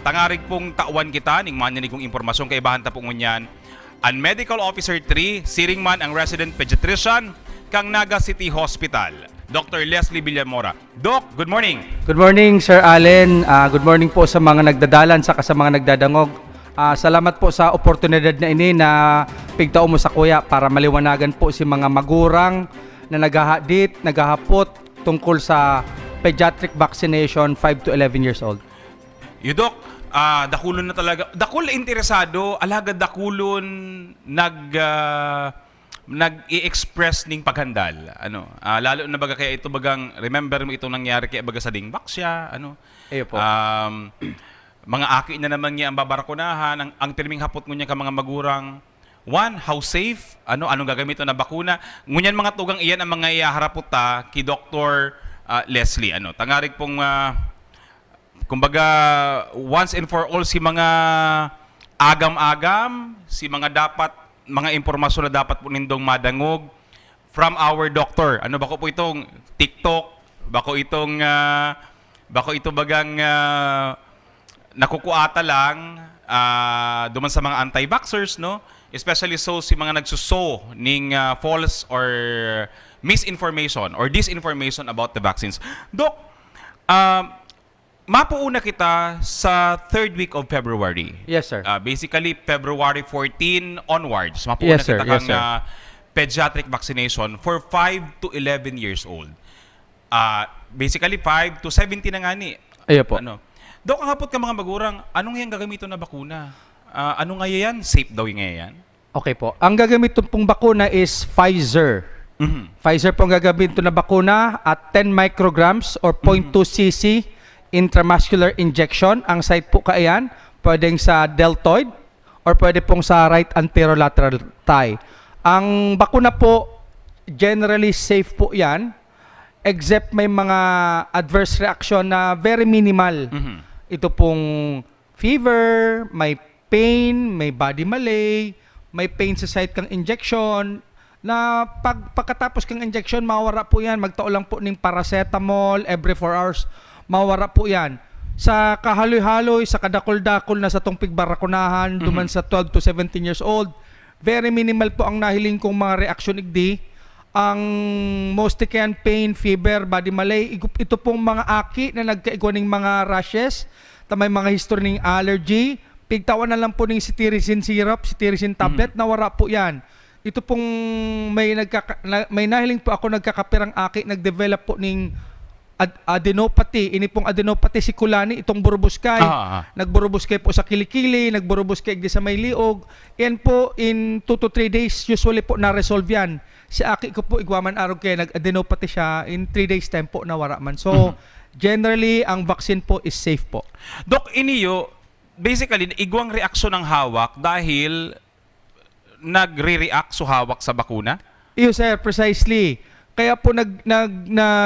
Tangarik pong tawan kita ning maninigong impormasyon, kaibahan ta po ngunyan, ang Medical Officer 3, siring man ang resident pediatrician kang Naga City Hospital, Dr. Leslie Villamora. Doc, good morning. Good morning, Sir Allen. Good morning po sa mga nagdadalan saka sa mga nagdadangog. Salamat po sa oportunidad na ini na pigtao mo sa kuya para maliwanagan po si mga magurang na naghahapot tungkol sa pediatric vaccination 5 to 11 years old. Doc, dakulon na talaga. Dakul interesado, alagad dakulon nag-i-express ning paghandal. Lalo na baga kaya ito bagang, remember mo ito nangyari kaya baga sa Dingbak siya, Iyo po. Mga aki na naman niya ang babarakunahan, ang terming hapot ngunya ka mga magurang, one, how safe, anong gagamit na bakuna. Ngunyan mga tugang iyan ang mga iyaharapot ta ki Dr. Leslie. Tangarik pong kumbaga, once and for all si mga agam-agam, si mga impormasyon na dapat po nindong madangog from our doctor. Bako po itong TikTok, bako ito bagang nakukuata lang duman sa mga anti-vaxxers, no? Especially so si mga nagsuso ning false or misinformation or disinformation about the vaccines. Dok, mapuuna kita sa third week of February. Yes, sir. Basically, February 14 onwards. Mapuuna Yes, sir. kita Yes, kang sir. pediatric vaccination for 5 to 11 years old. Basically, 5 to 17 na nga ni. Ayo po. Ano? Dok, ang hapot ka mga magurang, anong yung gagamiton na bakuna? Ano nga yan? Safe daw yung nga yan? Okay po. Ang gagamitin pong bakuna is Pfizer. Pfizer po ang gagamitin na bakuna at 10 micrograms or 0.2 cc intramuscular injection. Ang site po kaayan, pwedeng sa deltoid or pwede pong sa right anterolateral thigh. Ang bakuna po, generally safe po yan, except may mga adverse reaction na very minimal. Ito pong fever, may pain, may body malay, may pain sa site kang injection, na pagkatapos kang injection, mawara po yan. Magtao lang po ng paracetamol every 4 hours. Mawara po yan. Sa kahaloy-haloy, sa kadakol-dakol na sa tong pigbarakunahan, duman sa 12 to 17 years old, very minimal po ang nahiling kong mga reaction igdi. Ang mostly kayan pain, fever, body malay, ito pong mga aki na nagkaigwa ng mga rashes, may mga history ng allergy, pigtawan na lang po ng cetirizine syrup, cetirizine tablet, nawara po yan. Ito pong may nahiling po ako nagkakapirang aki, nag-develop po ng adenopathy. Ini pong adenopathy siculani, itong burubuskay. Nagburubuskay po sa kilikili, nagburubuskay di sa may liog. Yan po, in 2 to 3 days, usually po na-resolve yan. Si aki ko po, igwaman araw kaya nag-adenopathy siya, in 3 days time po nawara man. So, generally, ang vaccine po is safe po. Dok, iniyo, basically, igwang reaksyon ng hawak dahil nagre-react so hawak sa bakuna? Iyo, sir, precisely. Kaya po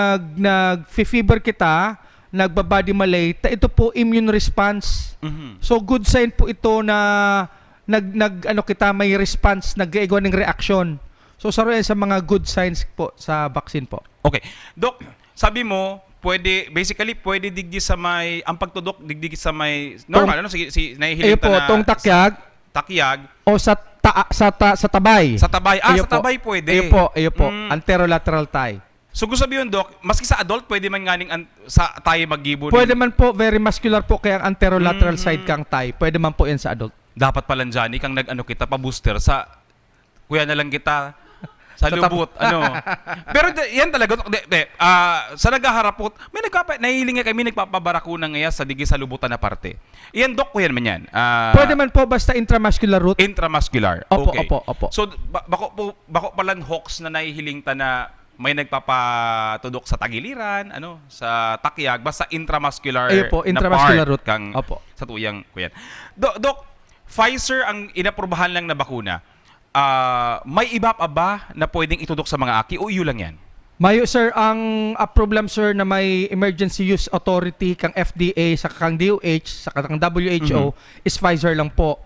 nag-fever kita, nagbabody malay, ito po immune response. So good sign po ito na kita may response, nag-iigwa ng reaction. So saruyan sa mga good signs po sa vaccine po. Okay. Dok, sabi mo, basically pwede digdi sa may, ang pagtudok digdi sa may normal, ano? Si nahihiling po, tong takyag. Takyag. O sa tabay. Sa tabay. Iyo sa tabay pwede. Iyo po. Anterolateral thigh. So gusto sabihin, Doc, maski sa adult, pwede man nganing sa tayo mag-gibo. Pwede man po, very muscular po kaya ang anterolateral side kang thigh. Pwede man po yan sa adult. Dapat pala dyan, kang nag-ano kita, pa-booster sa, kuya na lang kita, sa lubot, ano. Pero yan talaga, sa naghaharapot, may nahihiling kami nagpapabarakuna ngayon sa digi sa lubutan na parte. Yan, Dok, kuya naman yan. Pwede man po basta intramuscular route. Intramuscular. Opo, okay. opo. So, bako palang hawks na nahihiling ta na may nagpapatudok sa tagiliran, ano, sa takyag, basta intramuscular, intramuscular na part route. Kang Opo. sa tuyang kuyan. Dok, Pfizer ang inaprubahan lang na bakuna. May iba pa ba na pwedeng itudok sa mga aki o iyo lang yan? Mayo, sir, ang problem, sir, na may emergency use authority kang FDA sa kang DOH sa kang WHO is Pfizer lang po.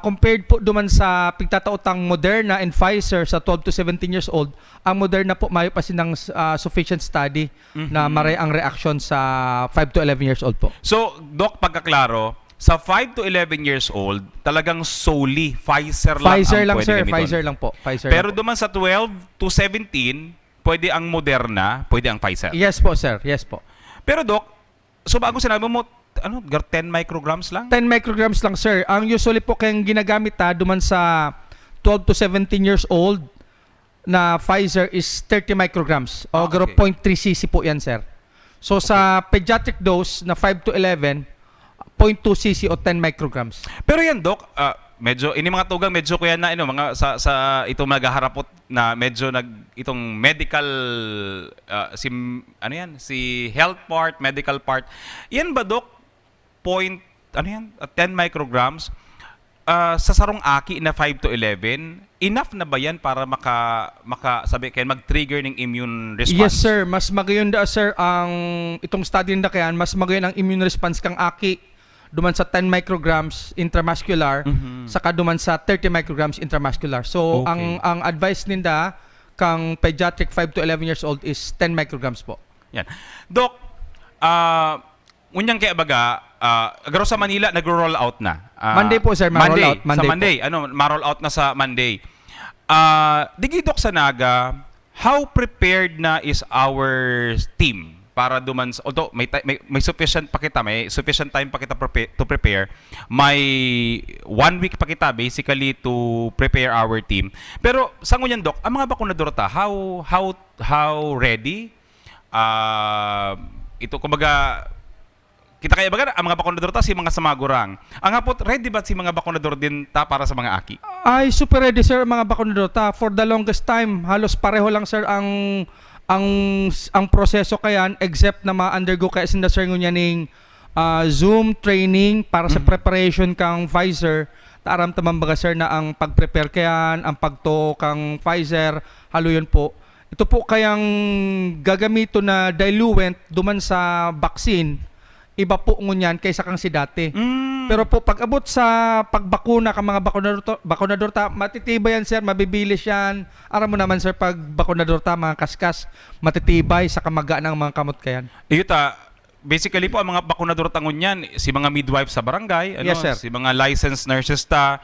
Compared po duman sa pigtataotang Moderna and Pfizer sa 12 to 17 years old, ang Moderna po mayo pa sinang sufficient study na maray ang reaction sa 5 to 11 years old po. So, Doc, pagkaklaro, sa 5 to 11 years old, talagang solely Pfizer lang ang pwede gamiton. Pfizer lang po. Pero duman sa 12 to 17, pwede ang Moderna, pwede ang Pfizer. Yes po, sir. Yes po. Pero Doc, so bago sinabi mo, 10 micrograms lang? 10 micrograms lang, sir. Ang usually po kayang ginagamit duman sa 12 to 17 years old na Pfizer is 30 micrograms. O 0.3 cc po yan, sir. So sa pediatric dose na 5 to 11, 0.2 cc o 10 micrograms. Pero yan, Doc, medyo ini mga tugang medyo kuya na mga sa itong naghaharapot na medyo itong medical si health part, medical part. Yan ba, Doc? 10 micrograms sa sarong aki na 5 to 11, enough na ba yan para sabi kayo mag-trigger ng immune response? Yes, sir. Mas magayon sir, ang itong study na kayan, mas magayon ang immune response kang aki duman sa 10 micrograms intramuscular saka duman sa 30 micrograms intramuscular. So ang advice ninda kang pediatric 5 to 11 years old is 10 micrograms po. Yan. Doc, Unyang kaya baga, agaro sa Manila, nagro-roll out na. Monday po, sir, ma-roll out. Sa Monday Monday. Ma-roll out na sa Monday. Digidok sa Naga, how prepared na is our team para duman sa, although may sufficient pa kita, may sufficient time pa kita to prepare, may 1 week pa kita basically to prepare our team. Pero sa ngunyan, Doc, ang mga bakunador ta, how ready? Ito kumbaga, kita kaya baga ang mga bakunador ta si mga samagurang. Ang hapot, ready ba si mga bakunador din ta para sa mga aki? Ay, super ready, sir, mga bakunador ta. For the longest time, halos pareho lang, sir, ang proseso kayan, except na ma-undergo kaya sinda, sir, ngunya ning Zoom training para sa preparation kang Pfizer. Taaram tamang baga, sir, na ang pag-prepare kayan, ang pagto kang Pfizer, halo yun po. Ito po kayang gagamito na diluent duman sa vaccine, iba po ngunyan kaysa kang si dati. Pero po pag abot sa pagbakuna ka mga bakunador ta, matitibay yan, sir, mabibilis yan. Aram mo naman, sir, pag bakunador ta, mga kaskas, matitibay sa kamaga ng mga kamot kayan. Iyo ta, basically po ang mga bakunador tangon yan, si mga midwife sa barangay, Yes, sir. si mga licensed nurses ta,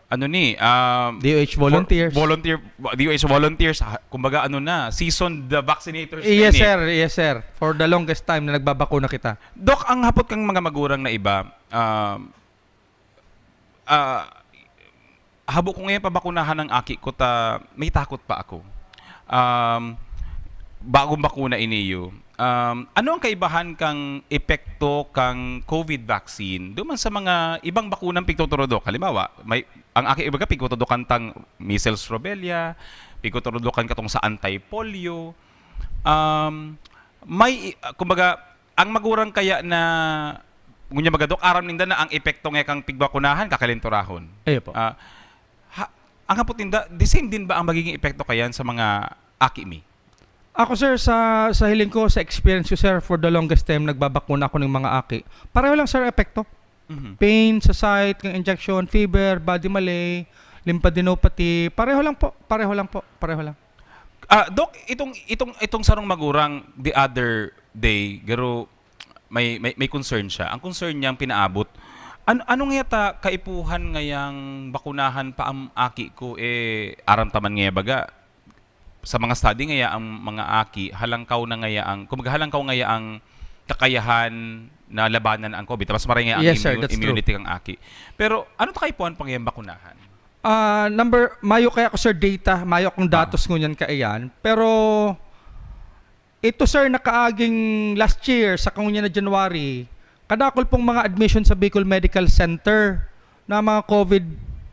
DOH volunteers. DOH volunteers, kumbaga seasoned vaccinators. Yes, sir. Yes, sir. For the longest time na nagbabakuna kita. Dok, ang hapot kang mga magurang na iba, habo ko ngayon pabakunahan ng aki ko may takot pa ako. Bagong bakuna iniyo. Ano ang kaibahan kang epekto kang COVID vaccine duman sa mga ibang bakunang pigtuturodok? Halimbawa, ang aki ibaga pigtuturodokan tang measles, rubella, pigtuturodokan katong sa anti-polio. Kumbaga, ang magurang kaya na ngunya magadok aram ninda na ang epekto nga kang pigbakunahan kakalinturahon. Ayo po. Ang hapot ninda, the same din ba ang magiging epekto kayan sa mga aki mi? Ako, sir, sa hiling ko, sa experience ko, sir, for the longest time, nagbabakuna ako ng mga aki. Pareho lang, sir, epekto. Pain sa site, ng injection, fever, body malay, lymphadenopathy, pareho lang po. Doc, itong sarong magurang the other day, garo may concern siya. Ang concern niya ang pinaabot. Ano nga ta kaipuhan ngayang bakunahan pa ang aki ko aram taman nga baga sa mga study ngaya ang mga aki halangkaw na ngaya ang halangkaw ngaya ang kakayahan na labanan ang COVID. Mas maray nga ang Yes, sir, immunity kang aki. Pero ano ta kaipuhan pang ngayang bakunahan? Mayo kaya ko, sir, data, mayo akong datos ngunyan kaayan. Pero ito, sir, nakaaging last year sa kangunya na January, kadakol pong mga admission sa Bicol Medical Center na mga COVID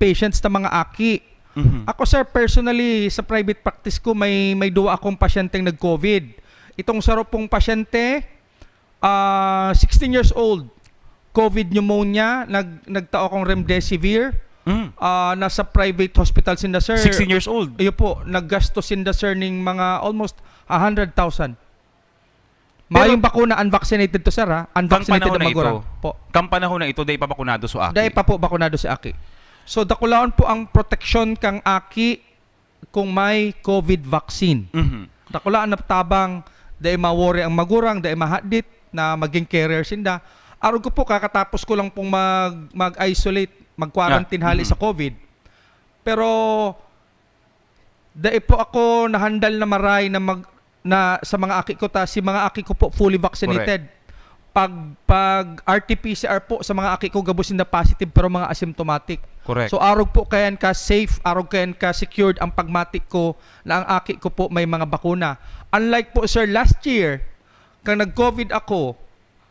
patients na mga aki. Ako, sir, personally, sa private practice ko, may duwa akong pasyenteng nag-COVID. Itong sarap pong pasyente, 16 years old, COVID pneumonia, nagtao akong remdesivir, nasa private hospital sinda, sir. 16 years old? Iyo po, naggasto sinda, sir, ng mga almost 100,000. Mayong bakuna, unvaccinated to, sir, ha? Unvaccinated na magurang. Kang panahon na ito, dahil pa bakunado sa aki? Dahil pa po bakunado sa aki. So, dakulaon po ang proteksyon kang aki kung may COVID vaccine. Dakulaan na tabang dahil mawori ang magurang, dahil mahadit na maging carrier sinda. Araw ko po, kakatapos ko lang pong mag-isolate, mag-quarantine hali sa COVID. Pero, dahil po ako nahandal na maray na sa mga aki ko, si mga aki ko po fully vaccinated. Pag RT-PCR po sa mga aki ko, gabusin na positive pero mga asymptomatic. Correct. So arog po kayan ka safe, arog kayan ka secured ang pagmatik ko na ang aki ko po may mga bakuna. Unlike po, sir, last year, kang nag-COVID ako,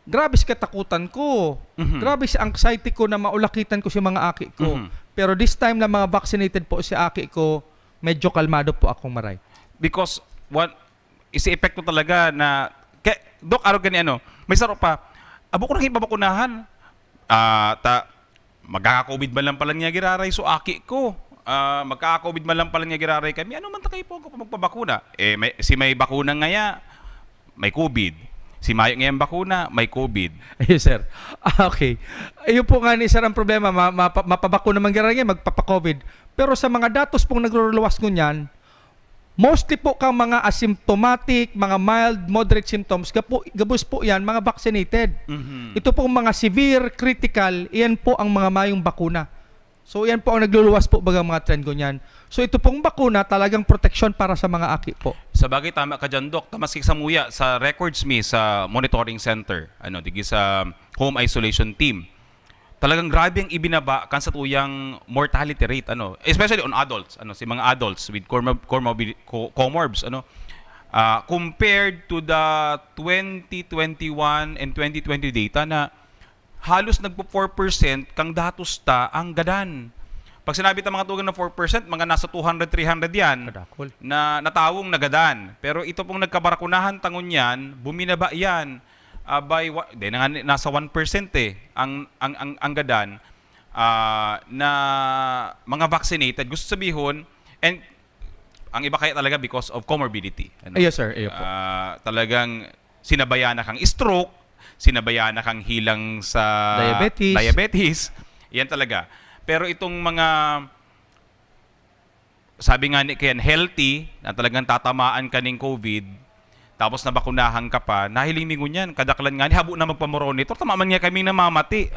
grabe sa katakutan ko. Grabe sa anxiety ko na maulakitan ko si mga aki ko. Pero this time na mga vaccinated po si aki ko, medyo kalmado po akong maray. Because isi-epekto talaga na Dok, arog gani may saro pa. Abo ko nang ipabakunahan. Magkaka-COVID man lang pala niya giraray so aki ko. Magkaka-COVID man lang pala niya giraray kami. Ano man ta kayo po magpabakuna? May bakuna ngaya, may COVID. Si Mayo ngayang bakuna, may COVID. Ayun, sir. Okay. Ayun po nga ni sir ang problema. Mapabakuna man giraray magpapa-COVID. Pero sa mga datos pong nagro-luwas ko niyan, Mostly po kang mga asymptomatic, mga mild, moderate symptoms, gabos po yan, mga vaccinated. Ito pong mga severe, critical, iyan po ang mga mayong bakuna. So yan po ang nagluluwas po baga mga trend ganyan. So ito pong bakuna talagang protection para sa mga aki po. Sa bagay, tama ka dyan, Doc. Tamasik sa muya, sa records me sa monitoring center, digi sa home isolation team. Talagang grabe ang ibinaba kan sa tuyang mortality rate, especially on adults, si mga adults with comorbs, compared to the 2021 and 2020 data na halos nagpo 4% kang datos ta ang gadan. Pag sinabi ta mga tugang na 4%, mga nasa 200-300 yan na natawong nagadan. Pero ito pong nagkabarakunahan tangon yan, buminaba yan nasa 1% ang gadan na mga vaccinated. Gusto sabihin, and ang iba kaya talaga because of comorbidity. Yes, sir. Iyo po. Talagang sinabayan na kang stroke, sinabayan na kang hilang sa diabetes. Yan talaga. Pero itong mga sabi nga ni Ken, healthy, na talagang tatamaan ka ng COVID, tapos nabakunahan ka pa, nahilingon yan, kadaklan nga ni, habo na magpamoron nito, tamaman nga kami namamati,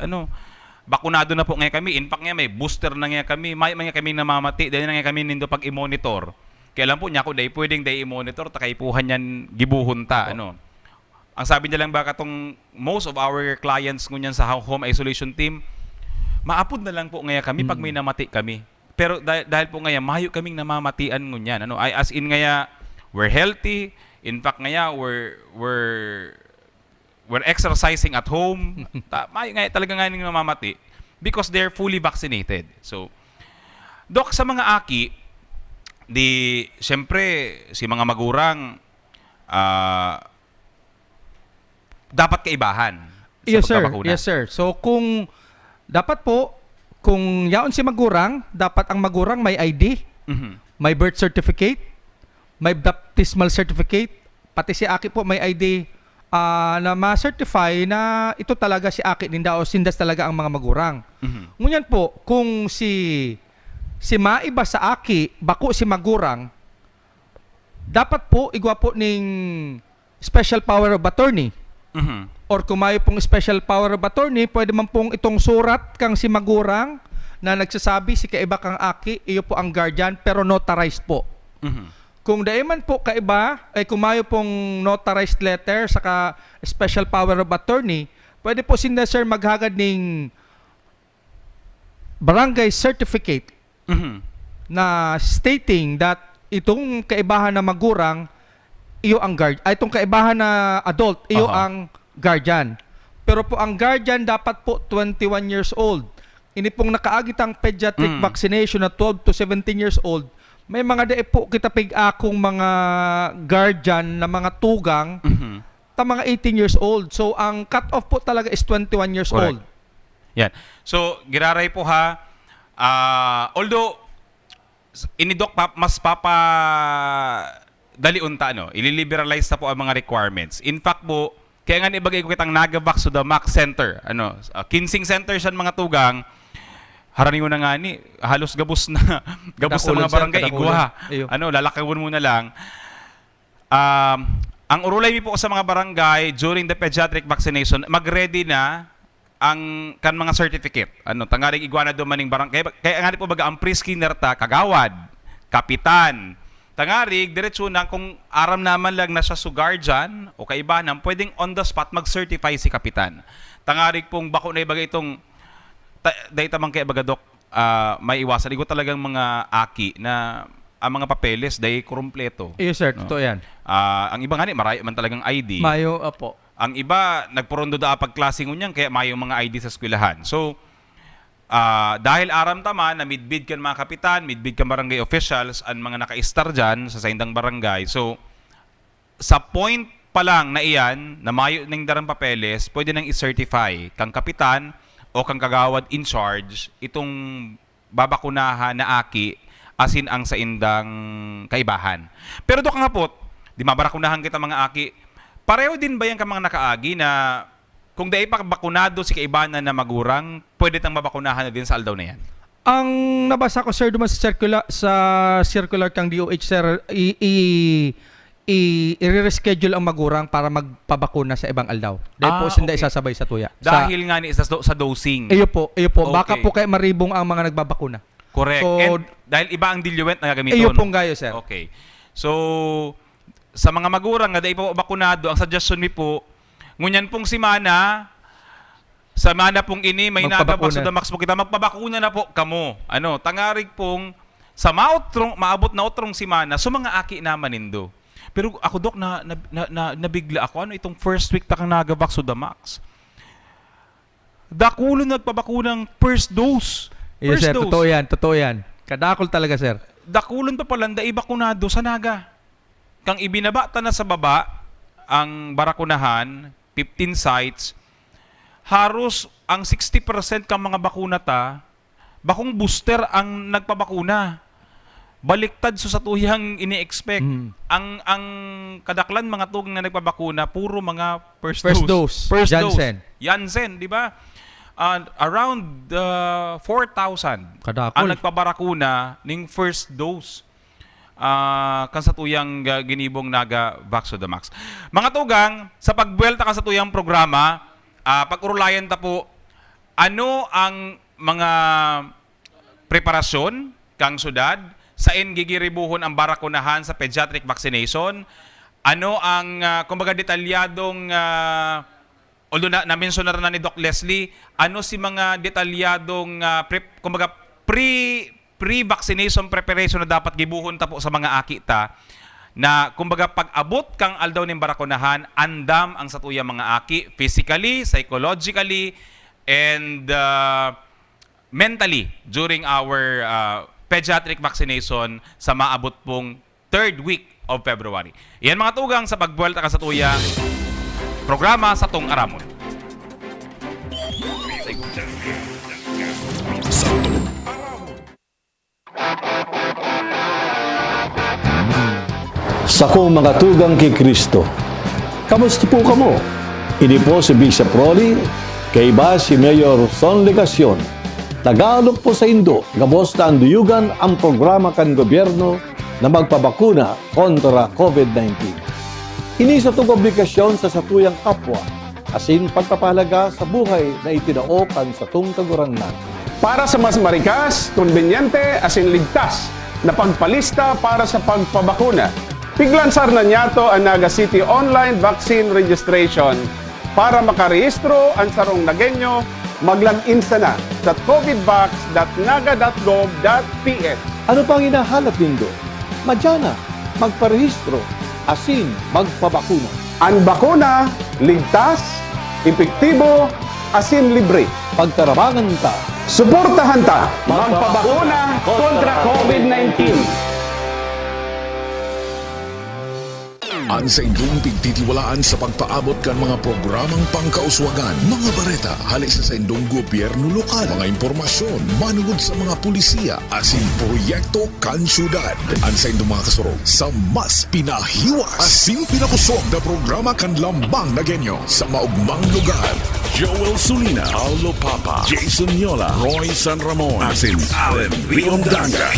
bakunado na po nga kami, in fact nga may booster na nga kami, may nga kami namamati, dahil na nga kami nindo pag i-monitor. Kaya lang po niya, kung pwedeng i-monitor, takaipuhan yan, gibuhon ta, Ang sabi niya lang baka tong most of our clients ngunyan sa home isolation team, maapod na lang po nga kami pag may namati kami. Pero dahil po nga mayo kaming namamatian ngunyan, as in nga we're healthy. In fact, we're exercising at home. Talaga nga yung mamamati because they're fully vaccinated. So, Doc, sa mga aki, siyempre, si mga magurang, dapat kaibahan sa Yes, sir. pagpapakuna. Yes, sir. So, kung yaon si magurang, dapat ang magurang may ID, may birth certificate, may baptismal certificate, pati si Aki po may ID na ma-certify na ito talaga si Aki ninda o sindas talaga ang mga magurang. Ngunyan po, kung si maiba sa Aki, bako si magurang, dapat po igwa po ning special power of attorney. Or kung may pong special power of attorney, pwede man pong itong surat kang si magurang na nagsasabi si kaiba kang Aki, iyo po ang guardian, pero notarized po. Kung daiman po kaiba, ay kumayo pong notarized letter saka special power of attorney, pwede po sinda sir maghagad ng barangay certificate na stating that itong kaibahan na magurang, iyo ang itong kaibahan na adult, iyo ang guardian. Pero po ang guardian dapat po 21 years old. Ini pong nakaagitang pediatric vaccination na 12 to 17 years old. May mga po kita pig-akong mga guardian na mga tugang ta mga 18 years old. So, ang cut-off po talaga is 21 years old. Yan. So, giraray po ha. Although, inidok mas daliunta, ililiberalize na po ang mga requirements. In fact po, kaya nga ibagay ko kitang Nagavax to the Max Center. Kinsing Center siya mga tugang, haraningon na nga ni, halos gabos na mga barangay, igwa. Lalakawin mo na lang. Ang urulay po sa mga barangay during the pediatric vaccination, mag-ready na ang mga certificate. Tangaring igwa na dumaning barangay. Kaya nga po baga, ang pre-skinner ta, kagawad, kapitan, tangarig, diretso na kung aram naman lang na siya guardian o kaibahan, pwedeng on the spot mag-certify si kapitan. Tangarig pong bako na ibagay itong dahil tamang kaya baga, Doc, may iwasan. Igo talagang mga aki na ang mga papeles dahil kurumpleto. Yes, sir. Totoo yan. Ang iba nga marayo man talagang ID. Mayo, po. Ang iba, nagpurondo da pagklaseng unyan, kaya mayo mga ID sa eskwelahan. So, dahil aram tama na midbid kan mga kapitan, midbid kan barangay officials, ang mga naka-star dyan sa saindang barangay. So, sa point pa lang na iyan, na mayo ng darang papeles, pwede nang i-certify kang kapitan o kang kagawad in charge itong babakunahan na aki asin ang saindang kaibahan. Pero doon nga po, di mabarakunahan kita mga aki, pareho din ba yan ka mga nakaagi na kung dahil pa bakunado si kaibanan na magurang, pwede tang mabakunahan na din sa aldaw na yan? Ang nabasa ko sir duman sa circular kang DOH sir, i-reschedule ang magurang para magpabakuna sa ibang aldaw. Dahil po hindi isasabay sa tuya. Dahil nga ni sa dosing. Iyo po. Okay. Baka po kay maribong ang mga nagbabakuna. Correct. So, And dahil iba ang diluent na gagamiton. iyo pong gayo sir. Okay. So, sa mga magurang nga dahil pa bakunado, ang suggestion mi po, ngunyan pong simana, sa mana pong ini, may nagabak sa Damax po kita, magpabakuna na po kamo. Tangarig pong, sa maabot na utrong simana, so mga aki naman nindo. Pero ako, Dok, nabigla ako. Itong first week ta kang nagabak sa Damax. Dakulo nagpabakunang first dose. Yes, sir. Totoo yan. Kadakol talaga, sir. Dakulon pa pala, ibakunado sa naga. Kang ibinabata na sa baba, ang barakunahan, 15 sites, haros ang 60% kang mga bakuna bakong booster ang nagpabakuna. Baliktad sa tuyang ini-expect. Ang kadaklan mga tugong na nagpabakuna, puro mga first dose. Janssen, di ba? Around 4,000 ang nagpabarakuna ning first dose. Kan sa tuyang ginibong naga Vaxodamax. Mga tugang, sa pagbuelta ka sa tuyang programa, pag-urulayan ta po, ano ang mga preparasyon kang syudad, saan gigiribuhon ang barakunahan sa pediatric vaccination, ano ang, kumbaga detalyadong, although na-mention na ni Doc Leslie, ano si mga detalyadong, kumbaga pre-vaccination preparation na dapat gibuhon ta po sa mga akita, na kumbaga pag-abot kang aldaw ng barakunahan, andam ang satuya mga aki, physically, psychologically, and mentally during our pediatric vaccination sa maabot pong 3rd week of February. Yan mga tugang sa pagbuelta ka sa tuyang programa sa Tong Aramon. Sakong mga tugang kay Kristo. Kamusta po kamo? Ini po si Bishop Rolly, kay iba si Mayor Son Legacion. Tagalog po sa Indo, gabos na ang duyugan ang programa kan gobyerno na magpabakuna kontra COVID-19. Ini sa itong obligasyon sa satuyang kapwa, asin pagpapahalaga sa buhay na itinaokan sa itong kagurangnan. Para sa mas marikas, konbenyente, asin ligtas na pagpalista para sa pagpabakuna, piglansar na niyato ang Naga City Online Vaccine Registration para makarehistro ang sarong Nagenyo, mag-login na sa covidvax.naga.gov.ph. Ano pang hinahanap nindo? Madyana, magparehistro, asin magpabakuna. Ang bakuna, ligtas, epektibo, asin libre. Pagtarabangan ta, suportahan ta, magpabakuna kontra COVID-19. Ang sa inyong pigtitiwalaan sa pagpaabot kan mga programang pangkauswagan, mga bareta, halik sa inyong gobyerno lokal, mga impormasyon, manugod sa mga pulisiya, asin proyekto kan syudad. Ang sa inyong mga kasurog, sa mas pinahiwas, asin pinapusog na programa kan lambang na genyo sa maugmang lugar. Joel Sulina, Paulo Papa, Jason Yola, Roy San Ramon, asin Allen Riondanga.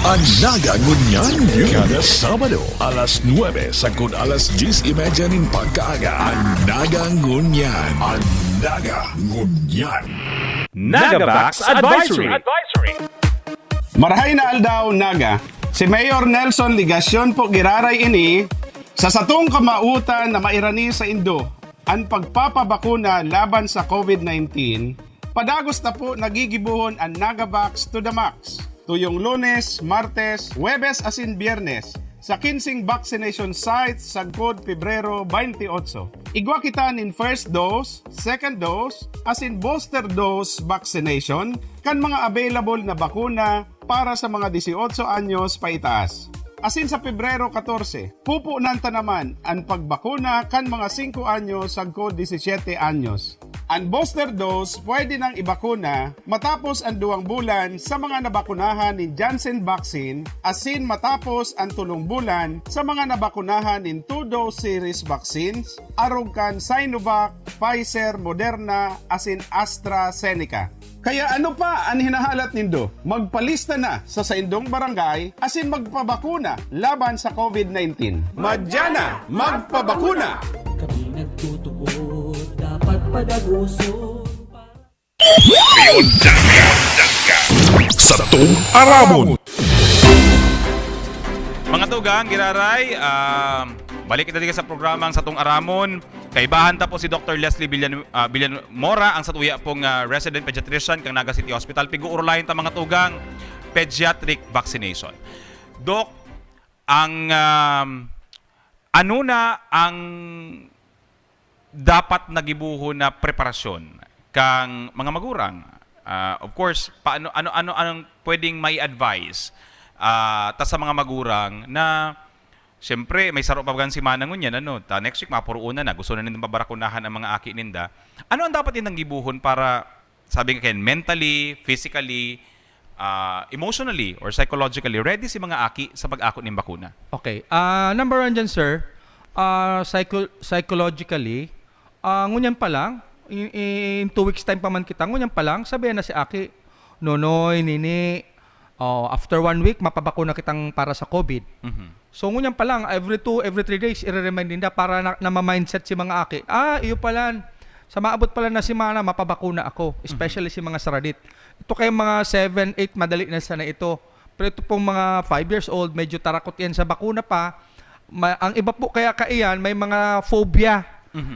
Ang nagangunyan, kada Sabado, alas 9 sagud alas 10:30 nin pagkaaga. Ang nagangunyan. Ang nagangunyan. Nagavax Advisory. Marahay na aldaw, Naga. Si Mayor Nelson Legacion po giraray ini sa satong kamautan na mairani sa Indo ang pagpapabakuna laban sa COVID-19. Padagos na po nagigibuhon ang Nagavax to the max. Tuyong Lunes, Martes, Huwebes asin Biyernes sa 15 vaccination sites sa Pebrero 28. Igwa kita nin first dose, second dose, asin booster dose vaccination kan mga available na bakuna para sa mga 18 anyos pa itaas. Asin sa Pebrero 14, pupunan ta naman ang pagbakuna kan mga 5 anyos hangko 17 anyos. Ang booster dose pwede nang ibakuna matapos ang 2 bulan sa mga nabakunahan ni Janssen vaccine, asin matapos ang 3 bulan sa mga nabakunahan ni 2-dose series vaccines, arog kan Sinovac, Pfizer, Moderna, asin AstraZeneca. Kaya ano pa ang hinahalat nindo? Magpalista na sa saindong barangay asin magpabakuna laban sa COVID-19. Madyana, magpabakuna! Kami nagtutuo, dapat padaguso. Sa tuong Aramon. Mga tugang, giraray, balik kita sa programang Satong Aramon. Kaibahan ta po si Dr. Leslie Villamora, ang satuya pong resident pediatrician kang Naga City Hospital. Piguurlayan ta mga tugang, pediatric vaccination. Doc, ang ano na ang dapat nagibuho na preparasyon kang mga magurang? Of course, anong pwedeng may advice ta sa mga magurang na siyempre may saro pa si manang ngunyan next week mapuruuna na gusto na nindang pabarakunahan ang mga aki ninda. Ano ang dapat nindang gibuhon para sabi nga mentally, physically, emotionally or psychologically ready si mga aki sa pag-ako ng bakuna? Okay. Number one dyan, sir, psychologically, ngunyan pa lang, in 2 weeks time pa man kita, ngunyan pa lang, sabihan na si aki, nonoy, nini, after 1 week, mapabakuna kitang para sa COVID. So, ngunyan pa lang, every 3 days, i-remind nila para na ma-mindset si mga aki. Iyo pala, sa maabot pala na si Mana, mapabakuna ako. Especially si mga saradit. Ito kayong mga 7, 8, madali na sana ito. Pero ito pong mga 5 years old, medyo tarakot yan sa bakuna pa. Ang iba po kaya kaiyan, may mga phobia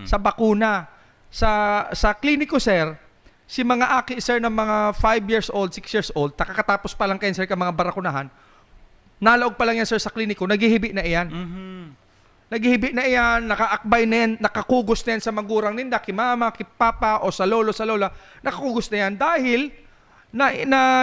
sa bakuna. Sa kliniko, sir, si mga aki, sir, ng mga 5 years old, 6 years old, takakatapos pa lang kayo, sir, ka mga barakunahan, nalaog pa lang yan, sir, sa kliniko, naghihibi na iyan. Naghihibi na iyan, nakaakbay na yan, nakakugos na yan sa magurang ninda, kimama, kipapa, o sa lolo, sa lola, nakakugos na yan dahil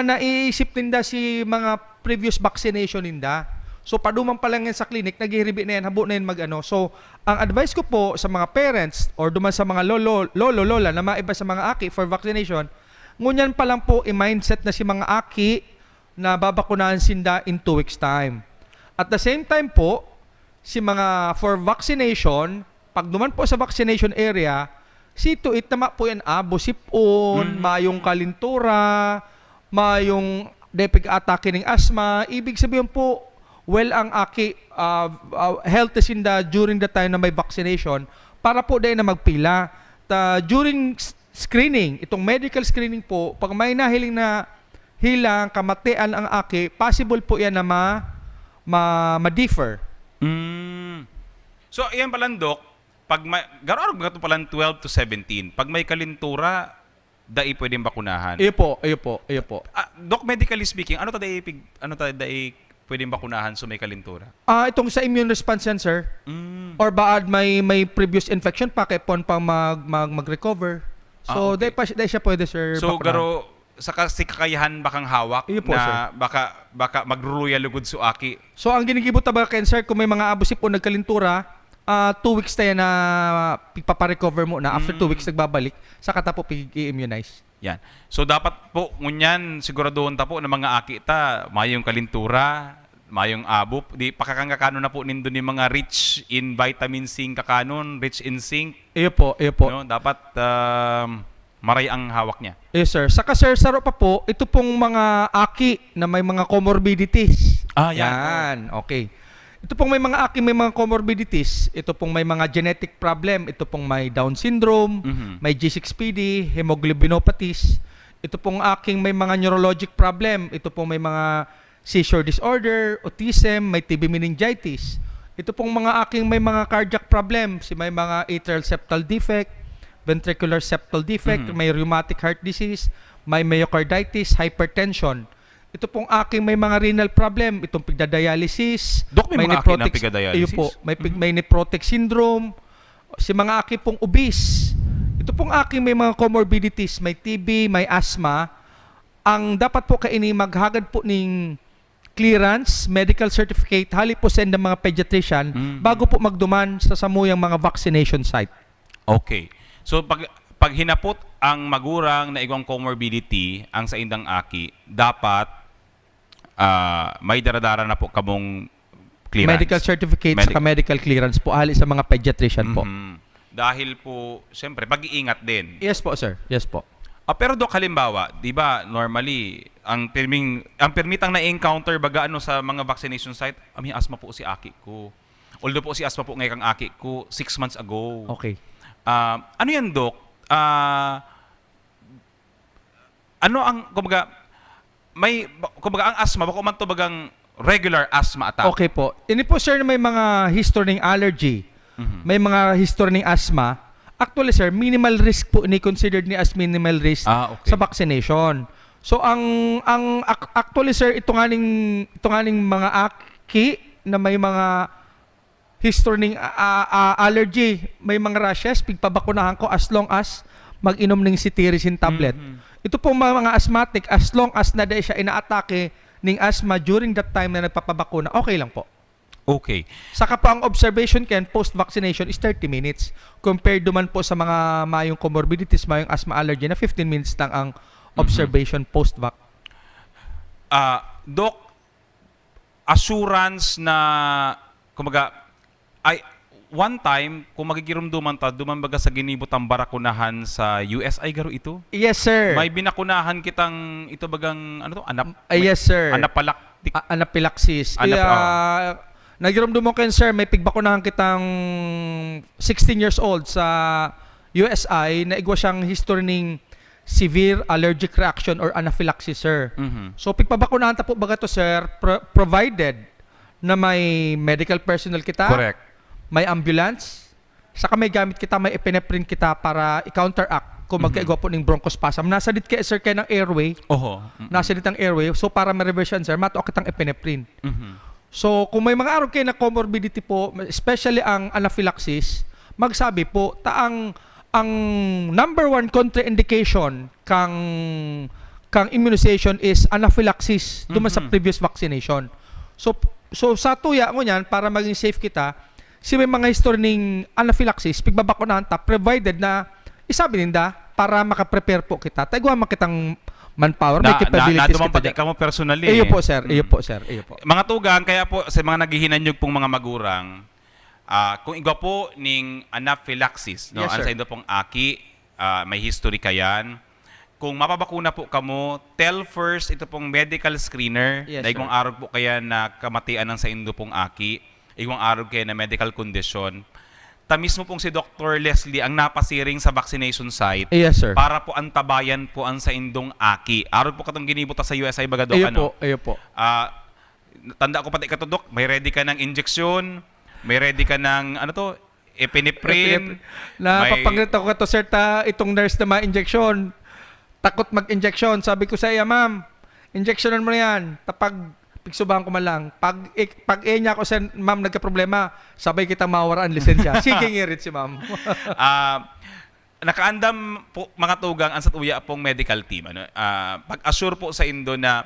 naiisip ninda si mga previous vaccination ninda. So, paduman pa lang yan sa clinic, naghihibi na yan, habo na yan mag-ano. So, ang advice ko po sa mga parents or duman sa mga lola na maiba sa mga aki for vaccination, ngunyan pa lang po i-mindset na si mga aki na babakunahan sinda in 2 weeks time. At the same time po, si mga for vaccination, pag duman po sa vaccination area, see to it na po yan sipon, mayong kalintura, mayong depig atake ng asthma. Ibig sabihin po, well, ang aki health sinda during the time na may vaccination para po dahil na magpila. During screening, itong medical screening po, pag may nahiling na hilang, kamatian ang aki, possible po yan na ma-differ. So, ayan palang, Doc, pag gano'n ito palang 12 to 17, pag may kalintura, dai pwedeng bakunahan. Iyo po. Doc, medically speaking, ano ta dai pwedeng bakunahan so may kalintura? Itong sa immune response yan, sir. Or baad may previous infection pa, kaya pon pang mag-recover. So, okay. dahil siya pwede, sir, so, bakunahan. garo, sa kakayahan bakang hawak po, na baka magruluya lugod su aki. So, ang ginigibot na ba, sir, kung may mga abusip o nagkalintura, 2 weeks tayo na paparecover mo na. After 2 weeks, nagbabalik, saka ta po i-immunize. Yan. So, dapat po, ngunyan, siguraduhan ta po na mga aki ta, mayong kalintura, mayong abop, di pakakangkakano na po nindo ni mga rich in vitamin C kakanon, rich in zinc. Iyo po. No? Dapat maray ang hawak niya. Yes, sir. Saka, sir, saro pa po, ito pong mga aki na may mga comorbidities. Yan. Okay. Ito pong may mga aki, may mga comorbidities. Ito pong may mga genetic problem. Ito pong may Down syndrome, may G6PD, hemoglobinopathies. Ito pong aking may mga neurologic problem. Ito pong may mga seizure disorder, autism, may TB meningitis. Ito pong mga aking may mga cardiac problem. May mga atrial septal defect, ventricular septal defect, may rheumatic heart disease, may myocarditis, hypertension. Ito pong aking may mga renal problem, itong pigdadialysis, Dok, may mga aki na pigdadialysis? Po, may nephrotic syndrome, si mga aki pong obese. Ito pong aking may mga comorbidities, may TB, may asthma. Ang dapat po kaini maghagad po ng clearance, medical certificate, hali po send ng mga pediatrician bago po magduman sa samuyang mga vaccination site. Okay. So, pag hinapot ang magurang na igong comorbidity ang sa indang aki, dapat may daradara na po kamong clearance. Medical certificate saka medical clearance po hali sa mga pediatrician po. dahil po, siyempre, pag-iingat din. Yes po, sir. Yes po. Pero Doc, halimbawa, 'di ba, normally ang permitang na-encounter baga ano sa mga vaccination site, may asthma po si aki ko. Although po si asthma po ngayon kang aki ko 6 months ago. Okay. Ano 'yan, Doc? Ano ang kumbaga ang asthma bako man to bagang regular asthma attack. Okay po. Ini po, sir, na may mga history ng allergy. May mga history ng asthma. Actually, sir, minimal risk po ni considered ni as minimal risk sa vaccination. So actually, sir, ito nga ning mga aki na may mga history ng allergy, may mga rashes, pigpabakunahan ko as long as mag-inom ng cetirizine tablet. Ito po mga asthmatic, as long as na siya inaatake ng asthma during that time na nagpapabakuna, okay lang po. Okay. Saka po ang observation ken post-vaccination is 30 minutes. Compared duman po sa mga mayong comorbidities, mayong asthma allergy na 15 minutes lang ang observation post-vac. Doc, assurance na kumaga one time kung magigirumduman ta duman baga sa ginibutang barakunahan sa USI garo ito? Yes, sir. May binakunahan kitang ito bagang ano to? Yes, sir. Anaphylaxis. Nagiramdam mo kayo, sir, may pigbakunahan kitang 16 years old sa USI na igwa siyang history ng severe allergic reaction or anaphylaxis, sir. So, pigpabakunahan ta po baga to, sir, provided na may medical personnel kita. Correct. May ambulance, saka may gamit kita, may epinephrine kita para i-counteract kung magkaigwa po ng bronchospasm. Nasa dit kayo, sir, kayo ng airway. Nasa dit ang airway. So, para ma-reverse yan, sir, matuok kitang epinephrine. So, kung may mga araw kayo na comorbidity po, especially ang anaphylaxis, magsabi po, ang number one contraindication kang immunization is anaphylaxis duman sa previous vaccination. So sa tuya ko niyan, para maging safe kita, may mga history ng anaphylaxis, pigbabakunahan ta, provided na isabi ninda para makaprepare po kita. Tagwa makitang manpower, may capabilities kita. Ka mo personally. Iyo po, sir. Iyo po, sir. Iyo po. Mga tugang, kaya po sa mga naghihinanyog pong mga magurang, kung igwa po ning anaphylaxis, no? Yes, Ano sa indo pong aki, may history kayan. Kung mapabakuna po kamo, tell first ito pong medical screener. Yes, na igwang sir. arog po kaya na kamatian ng sa indo pong aki. Igwang arog kaya na medical condition. Mismo pong si Dr. Leslie ang napasiring sa vaccination site. Yes, sir. Para po antabayan po ang sa indong aki. Arog po katong ginibuta sa USI baga, Doc, Iyo po. Tanda ko pati kato, Doc, may ready ka ng injection, may ready ka ng epinephrine. Papanggit ako kato, sir, itong nurse na ma-injection. Takot mag-injection. Sabi ko sa iya, ma'am, injectionan mo na yan. Pigsubahan ko man lang. Pag niya ako, sir, ma'am, nagka-problema, sabay kitang mawaraan lisensya. Sige, ngirit si ma'am. Nakaandam po mga tugang ang sa tuya pong medical team. Pag-assure po sa indo na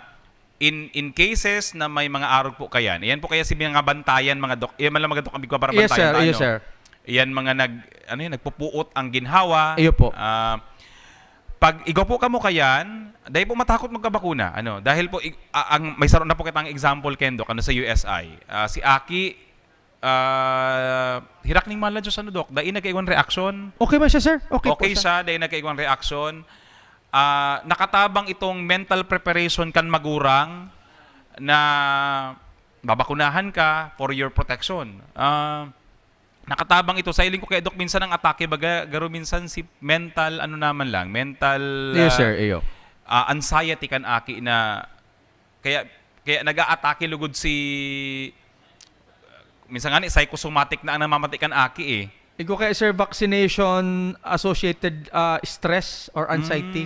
in cases na may mga arog po kayan, yan po kaya si mga bantayan, mga dok, yan man lang mga dok, ambig ko para bantayan. Yes, sir. Yes, sir. Yan mga nagpupuot ang ginhawa. Iyo po. Pag igaw po kamo kayan, dahil po matakot magkabakuna. Dahil po ang may saron na po kitang example kendo sa USI. Si Aki hirak ning mala Diyos Dok, dahil nagkaiwan reaction. Okay ba siya, sir? Okay siya, dahil nagkaiwan reaction. Nakatabang itong mental preparation kan magurang na babakunahan ka for your protection. Nakatabang ito sa iling ko kay Dok minsan ang atake baga garo minsan si mental yes, sir. Iyo. Anxiety kan aki na kaya naga-atake lugod si minsan nga ni psychosomatic na ang namamatay kan aki Igo kay, sir, vaccination associated stress or anxiety.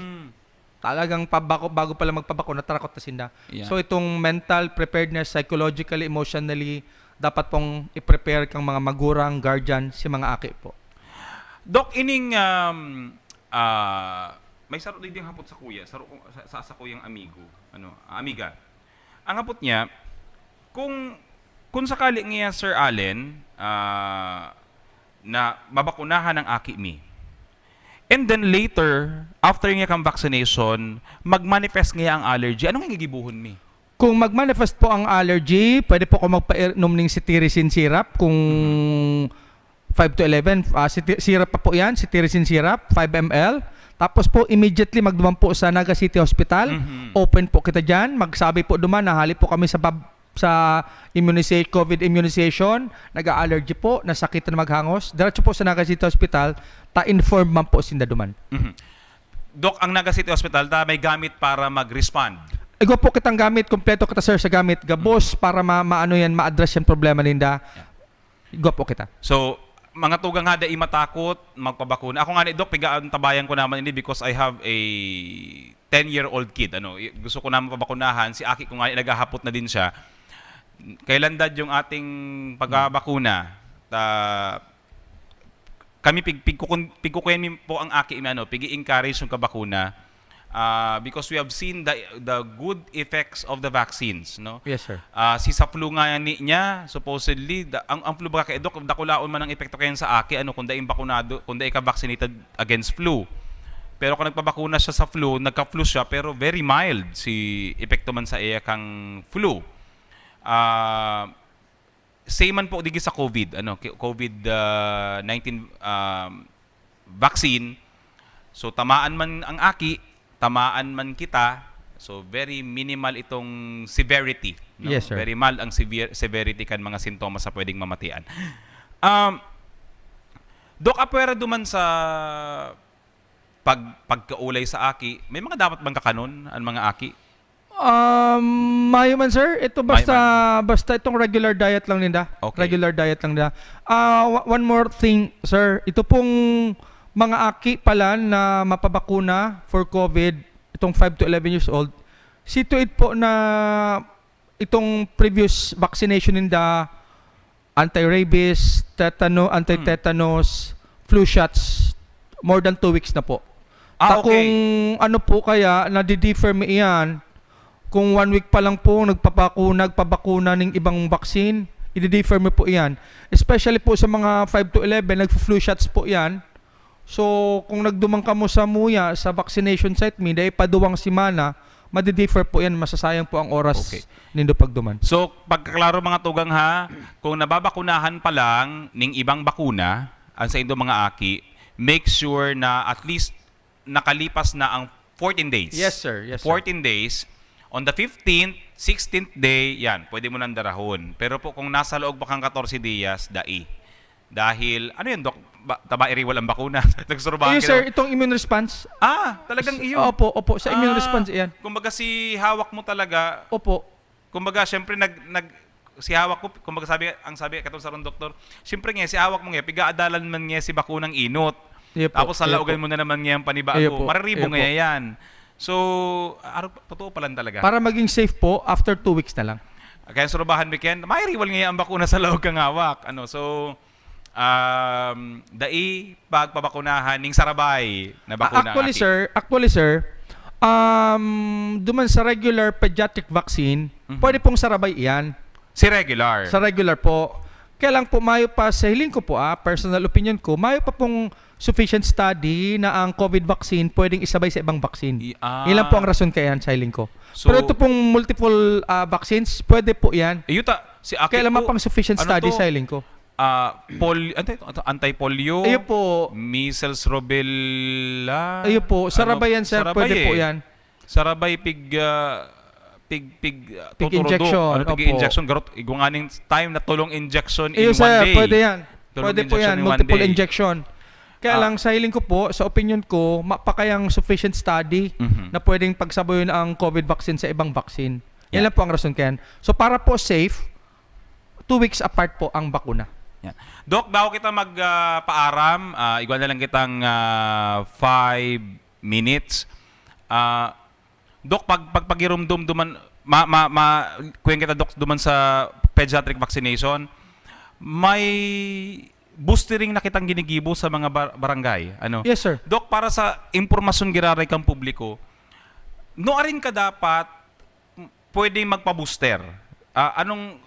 Talagang bago pala magpabakuna, tarakot na sinda. Yeah. So itong mental preparedness, psychologically, emotionally, dapat pong i-prepare kang mga magurang, guardian, si mga aki po. Dok, ining may saro din hapot sa kuya, sa kuyang amigo, amiga. Ang hapot niya, kung sakali niya, Sir Allen, na mabakunahan ng aki mi. And then later, after niya kang vaccination, mag-manifest niya ang allergy. Anong gigibuhon mi? Kung mag-manifest po ang allergy, pwede po ko magpa-inom ng cetirizine syrup kung 5 to 11. Syrup pa po yan, cetirizine syrup, 5 ml. Tapos po, immediately magduman po sa Naga City Hospital. Open po kita dyan. Magsabi po duman, nahali po kami sa COVID immunization, nag-allergy po, nasakitan na maghangos. Diretso po sa Naga City Hospital, ta-inform man po sinda duman. Doc, ang Naga City Hospital, may gamit para mag-respond. Igwa po kitang gamit, kompleto kita sir sa gamit. Gabos para maano yan, ma-address yung problema ninda. Igwa po kita. So, mga tugang nga dai matakot magpabakuna. Ako nga ni Doc, pigaan tabayan ko naman ini because I have a 10-year-old kid. Gusto ko naman pabakunahan. Si Aki ko nga naghahapot na din siya. Kailan dad yung ating pagbabakuna? Kami pigkukunin po ang Aki pigi-encourage yung kabakuna. Because we have seen the good effects of the vaccines, no? Yes, sir. Si sa flu nga niya, supposedly, ang flu ba kay Dok, dakulaon man ang epekto kayan sa Aki, kung daing bakunado, kung daing ka-vaccinated against flu. Pero kung nagpabakuna siya sa flu, nagka-flu siya, pero very mild si epekto man sa iya kang flu. Same man po digi sa COVID, COVID-19 vaccine. So tamaan man ang Aki, tamaan man kita, so very minimal itong severity. No? Yes, sir. Very mild ang severity kan mga sintomas sa pwedeng mamatian. Dok, apwera duman sa pagkaulay sa Aki, may mga dapat bang kakanon ang mga Aki? Mayo man sir, ito basta itong regular diet lang nila. Okay. Regular diet lang nila. One more thing sir, ito pong mga Aki pala na mapabakuna for COVID, itong 5 to 11 years old, situate po na itong previous vaccination nila, anti-rabies, anti-tetanus, flu shots, more than 2 weeks na po. Okay. Kung ano po kaya, nadi-differ mo iyan, kung 1 week pa lang po nagpabakuna ng ibang vaccine, i-differ mo po iyan. Especially po sa mga 5 to 11, nag-flu shots po iyan. So, kung nagdumang ka mo sa muya, sa vaccination site mi, dahil paduwang simana, madi-differ po yan, masasayang po ang oras nindo pagduman. So, pagkaklaro mga tugang ha, kung nababakunahan pa lang ng ibang bakuna, ang sa indo mga Aki, make sure na at least nakalipas na ang 14 days. Yes, sir. Yes, 14 days. On the 15th, 16th day, yan, pwede mo nang darahon. Pero po kung nasa loob pa kang 14 días, dai. Dahil, ano yun, Dok? Taba iriwal ang bakuna. Nagsurbahan sir, itong immune response. Talagang iyo. Opo, sa immune response yan. Kumbaga si hawak mo talaga. Opo. Kumbaga, syempre, si hawak ko, kumbaga sabi katong sa ron doktor, syempre nga, si hawak mo nga, pigaadalan man nga si bakunang inot. Tapos salaugan mo na naman nga yung panibago. Mariribo nga yan. So, totoo pa lang talaga. Para maging safe po, after 2 weeks na lang. Kaya surbahan weekend, may riwal nga ang bakuna sa laog kang hawak. So, dai pagpabakunahan ning sarabay na bakuna. Actually sir, duman sa regular pediatric vaccine, pwede pong sarabay iyan. Si regular. Sa regular po. Kaya lang po, mayo pa sa hiling ko po, personal opinion ko, mayo pa pong sufficient study na ang COVID vaccine pwedeng isabay sa ibang vaccine. Ilan po ang rason kaya sa hiling ko. So, pero ito pong multiple vaccines, pwede po yan. Si Aki kaya lang pang sufficient study sa hiling ko. Anti-polio, measles, rubella. Ayun po, sarabay yan sir, pwede po yan. Sarabay pig injection. Injection, garot igunganing time na tulong injection in sir, 1 day. Pwede yan. Pwede po yan, multiple injection. Kaya lang sa hiling ko po, sa opinion ko, mapakayang sufficient study na pwedeng pagsabayon ang COVID vaccine sa ibang vaccine. Yan lang po ang rason kaya. So para po safe, 2 weeks apart po ang bakuna. Yeah. Doc, bago kita magpaaram, igwa na lang kitang 5 minutes. Doc, pagpagirumdum duman, kuyen kita Doc duman sa pediatric vaccination, may boostering na kitang ginigibo sa mga barangay. Yes, sir. Doc, para sa impormasyon giraray kang publiko, noorin ka dapat pwedeng magpa-booster. Anong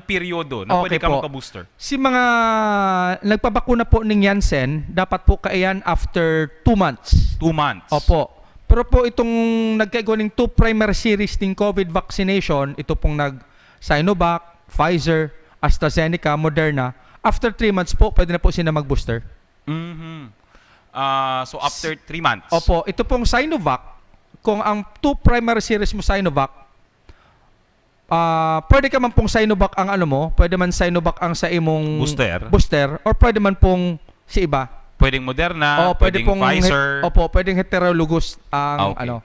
periodo na pwede ka magpa-booster? Si mga nagpabakuna po ng Janssen, dapat po kaiyan after 2 months. 2 months? Opo. Pero po itong nagkaigo ng 2 primary series ng COVID vaccination, ito pong Sinovac, Pfizer, AstraZeneca, Moderna, After 3 months po, pwede na po sila mag-booster. So after 3 months. Opo, ito pong Sinovac, kung ang 2 primary series mo Sinovac, pwede ka man pong Sinovac ang ano mo, pwede man Sinovac ang sa imong booster, or pwede man pong si iba. Pwedeng Moderna, pwedeng Pfizer. Pwedeng heterologous ang Okay. ano.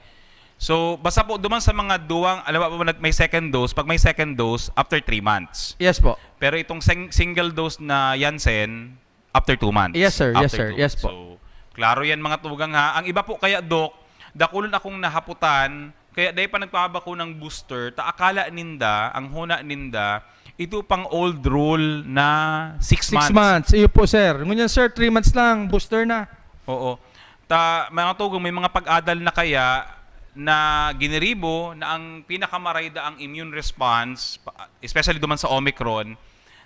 So, basta po duman sa mga duwang, alam mo ba, may second dose, pag may second dose, after 3 months. Yes po. Pero itong single dose na Janssen, after 2 months. Yes sir, yes After sir, 2. yes po. So, klaro yan mga tugang ha. Ang iba po kaya, Doc, dakulon akong nahaputan, kaya dahil pa nagpapabako ng booster, akala ninda, ang huna ninda, ito pang old rule na 6 months. 6 months. Iyo po sir. Ngunyan sir, 3 months lang, booster na. Oo. Mga tugang, may mga pag-adal na kaya na giniribo na ang pinakamarayda ang immune response, especially duman sa Omicron,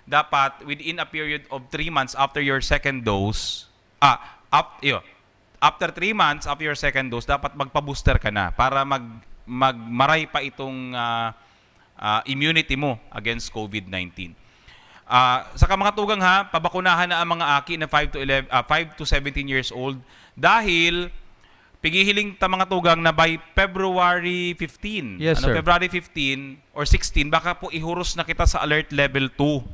dapat within a period of 3 months after your second dose, after 3 months after your second dose, dapat magpa-booster ka na para magmaray pa itong immunity mo against COVID-19. Saka mga tugang ha, pabakunahan na ang mga aki na 5 to 17 years old dahil pigihiling ta mga tugang na by February 15. Yes, sir. February 15 or 16, baka po ihuros na kita sa alert level 2.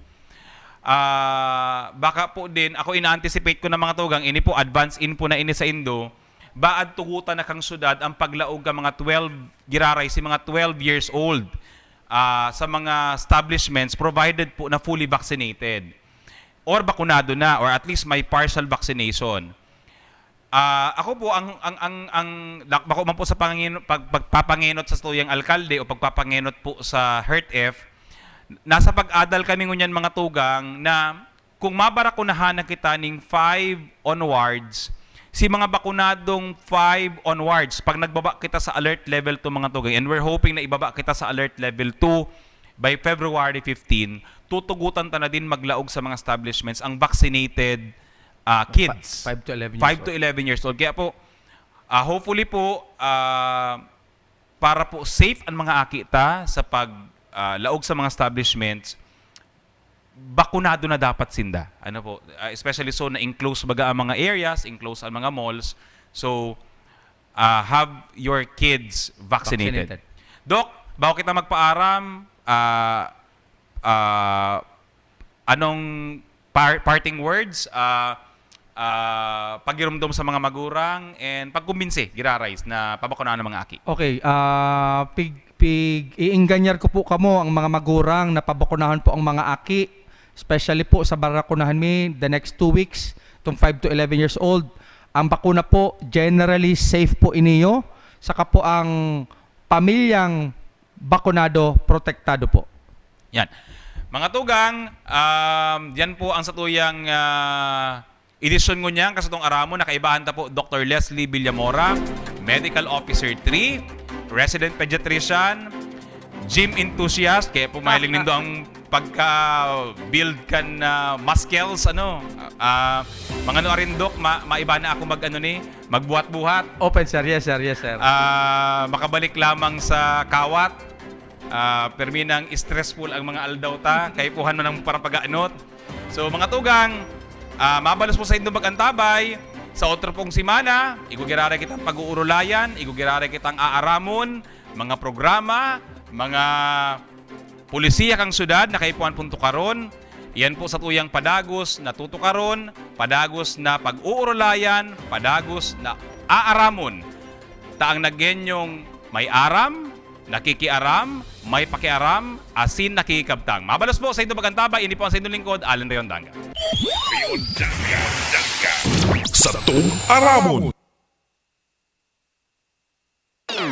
Baka po din, ako ina-anticipate ko na mga tugang, ini po advance in po na ini sa Indo, baad tugutan na kang syudad ang paglaog ka mga 12, giraray si mga 12 years old sa mga establishments provided po na fully vaccinated or bakunado na or at least may partial vaccination. Ako po bako man po sa pagpapanginot sa tuyang alkalde o pagpapanginot po sa HERT-F, nasa pag-adal kami ngunyan mga tugang na kung mabarakunahan na kita ning 5 onwards, si mga bakunadong 5 onwards, pag nagbaba kita sa alert level 2 mga tugang, and we're hoping na ibaba kita sa alert level 2 by February 15, tutugutan ta na din maglaog sa mga establishments ang vaccinated kids 5 to 11 years 5 to 11 years old. Kaya po, hopefully po, para po safe ang mga akita sa paglaog sa mga establishments, bakunado na dapat sinda. Ano po, especially so na enclose baga ang mga areas, enclose ang mga malls. So, have your kids vaccinated. Doc, bago kita magpaaram, anong parting words, pagirumdom sa mga magurang, and pagkumbinsi, girarais, na pabakunaan ng mga aki? Okay, iinganyar ko po kamo ang mga magurang na pabakunahan po ang mga aki, especially po sa barakunahan mi the next 2 weeks, itong 5 to 11 years old. Ang bakuna po, generally safe po iniyo, saka po ang pamilyang bakunado, protektado po. Yan. Mga tugang, yan po ang satuyang edisyon ngunyan kasatong aramo, nakaibahan ta po Dr. Leslie Villamora, Medical Officer 3, Resident Pediatrician, gym enthusiast, kaya pumahiling nindo ang pagka-build kan muscles, mga ano rin, Doc, maiba na ako magbuhat-buhat. Open sir, yes sir, yes sir. Makabalik lamang sa kawat, perminang stressful ang mga aldaw ta, kaya puhan mo ng parang pag-aanot. So mga tugang, mabalos po sa Indo mag-antabay, sa otro pong simana, igugirare kitang pag-uurulayan, igugirare kitang aaramon, mga programa, mga pulisiya kang syudad na kaipuan punto karon. Yan po sa tuyang padagos na tutukaron, padagos na pag-uurulayan, padagos na aaramon. Taang nagyenyong may aram, nakikiaram, may pakiaram, asin nakikabtang. Mabalos po sa Indo mag-antabay, ini po ang sa Indo lingkod, Allen Rayondanga. Sa tuong aramon.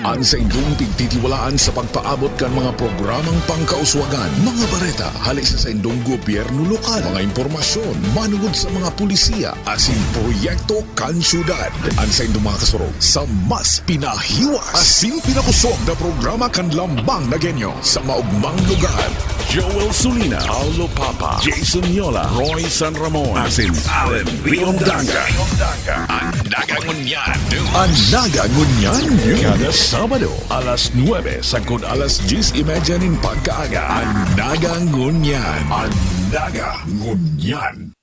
Ang sa indong pigtitiwalaan sa pagpaabot kan mga programang pangkauswagan, mga bareta, halis sa indong gobyerno lokal, mga impormasyon, manungod sa mga pulisiya, asin proyekto kan syudad. Ang sa indong mga kasurog sa mas pinahiwas, asin pinakusog na programa kan lambang na genyo sa maugmang lugar. Joel Sulina, Paulo Papa, Jason Yola, Roy San Ramon, asin Allen Rayondanga. Ang nagangunyan, kada Sabado, alas 9 sagkod alas 10:30 nin pagkaaga. Anaga Ngunyan. Anaga Ngunyan.